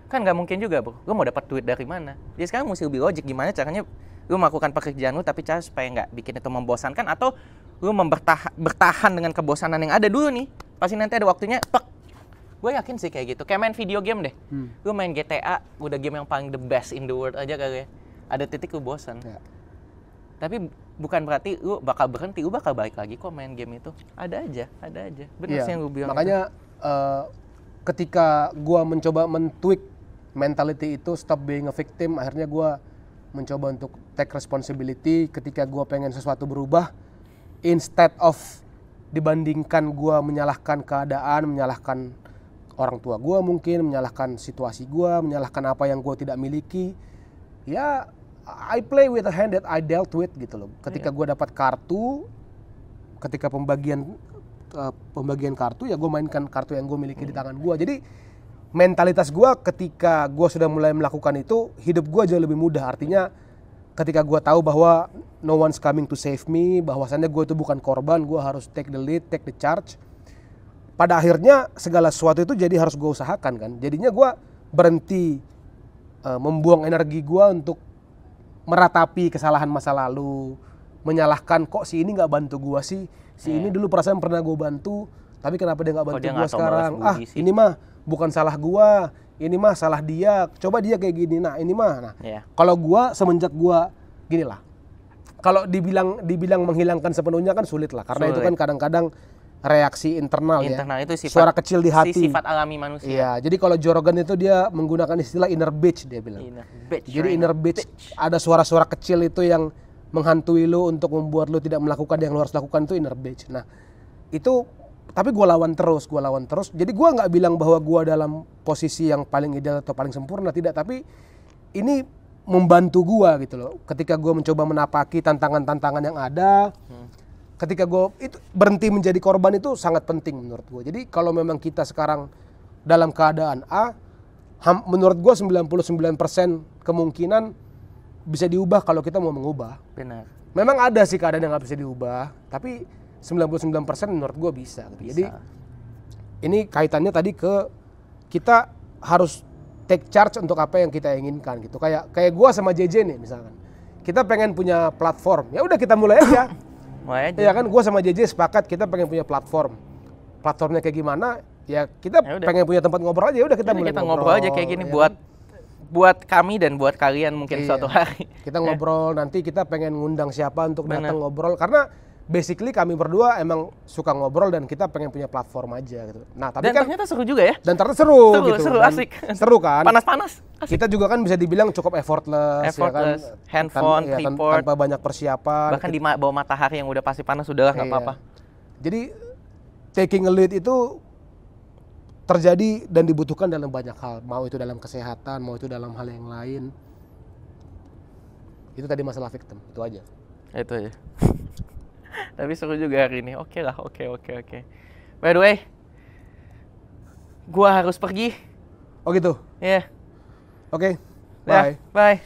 Kan nggak mungkin juga, bro. Lu mau dapat duit dari mana? Jadi sekarang mesti lebih logik gimana caranya lu melakukan pekerjaan lu tapi cara supaya nggak bikin itu membosankan, atau lu bertahan dengan kebosanan yang ada dulu nih. Pasti nanti ada waktunya, plek. Gue yakin sih kayak gitu. Kayak main video game deh. Lu main GTA, udah game yang paling the best in the world aja kali ya. Ada titik lu bosan. Ya. Tapi bukan berarti lu bakal berhenti, lu bakal balik lagi kok main game itu. Ada aja. Bener sih yang lu bilang. Makanya ketika gua mencoba men-tweak mentality itu, stop being a victim, akhirnya gua mencoba untuk take responsibility. Ketika gua pengen sesuatu berubah, instead of dibandingkan gua menyalahkan keadaan, menyalahkan orang tua gua mungkin, menyalahkan situasi gua, menyalahkan apa yang gua tidak miliki, ya I play with the hand that I dealt with gitu loh. Ketika gue dapat kartu, ketika pembagian kartu, ya gue mainkan kartu yang gue miliki di tangan gue. Jadi mentalitas gue ketika gue sudah mulai melakukan itu, hidup gue jauh lebih mudah. Artinya ketika gue tahu bahwa no one's coming to save me, bahwasannya gue itu bukan korban, gue harus take the lead, take the charge. Pada akhirnya segala sesuatu itu jadi harus gue usahakan kan. Jadinya gue berhenti membuang energi gue untuk meratapi kesalahan masa lalu, menyalahkan kok si ini nggak bantu gua sih, si ini dulu perasaan pernah gua bantu, tapi kenapa dia nggak bantu gua sekarang? Ini mah bukan salah gua, ini mah salah dia, coba dia kayak gini. Nah ini mah, kalau gua semenjak gua gini lah, kalau dibilang menghilangkan sepenuhnya kan sulit lah, karena itu kan kadang-kadang reaksi internal ya, itu sifat, suara kecil di hati, sifat alami manusia. Iya, jadi kalau Joe Rogan itu dia menggunakan istilah inner bitch, dia bilang. Jadi inner bitch, ada suara-suara kecil itu yang menghantui lu untuk membuat lu tidak melakukan yang lu harus lakukan, itu inner bitch. Nah itu, tapi gue lawan terus. Jadi gue nggak bilang bahwa gue dalam posisi yang paling ideal atau paling sempurna, tidak. Tapi ini membantu gue gitu loh. Ketika gue mencoba menapaki tantangan-tantangan yang ada. Ketika gue itu berhenti menjadi korban itu sangat penting menurut gue. Jadi kalau memang kita sekarang dalam keadaan A, menurut gue 99% kemungkinan bisa diubah kalau kita mau mengubah. Benar. Memang ada sih keadaan yang nggak bisa diubah, tapi 99% menurut gue bisa. Jadi ini kaitannya tadi ke kita harus take charge untuk apa yang kita inginkan gitu. Kayak gue sama JJ nih misalkan. Kita pengen punya platform, ya udah kita mulai aja. Ya kan, gue sama JJ sepakat kita pengen punya platform. Platformnya kayak gimana? Ya kita pengen punya tempat ngobrol aja. Ya udah kita mulai ngobrol aja kayak gini ya, buat kami dan buat kalian mungkin suatu hari. Kita ngobrol, nanti kita pengen ngundang siapa untuk datang ngobrol, karena basically kami berdua emang suka ngobrol dan kita pengen punya platform aja gitu. Nah, tapi dan ternyata seru juga ya. Dan ternyata seru gitu. Seru, asik. Seru kan? Panas-panas. Kita juga kan bisa dibilang cukup effortless. Ya kan? Handphone, tripod, tanpa banyak persiapan. Bahkan di bawah matahari yang udah pasti panas, udah nggak apa-apa. Jadi taking a lead itu terjadi dan dibutuhkan dalam banyak hal. Mau itu dalam kesehatan, mau itu dalam hal yang lain. Itu tadi masalah victim, itu aja. Itu aja. Tapi seru juga hari ini. Oke. By the way, gua harus pergi. Oh gitu? Iya. Oke, bye. Bye.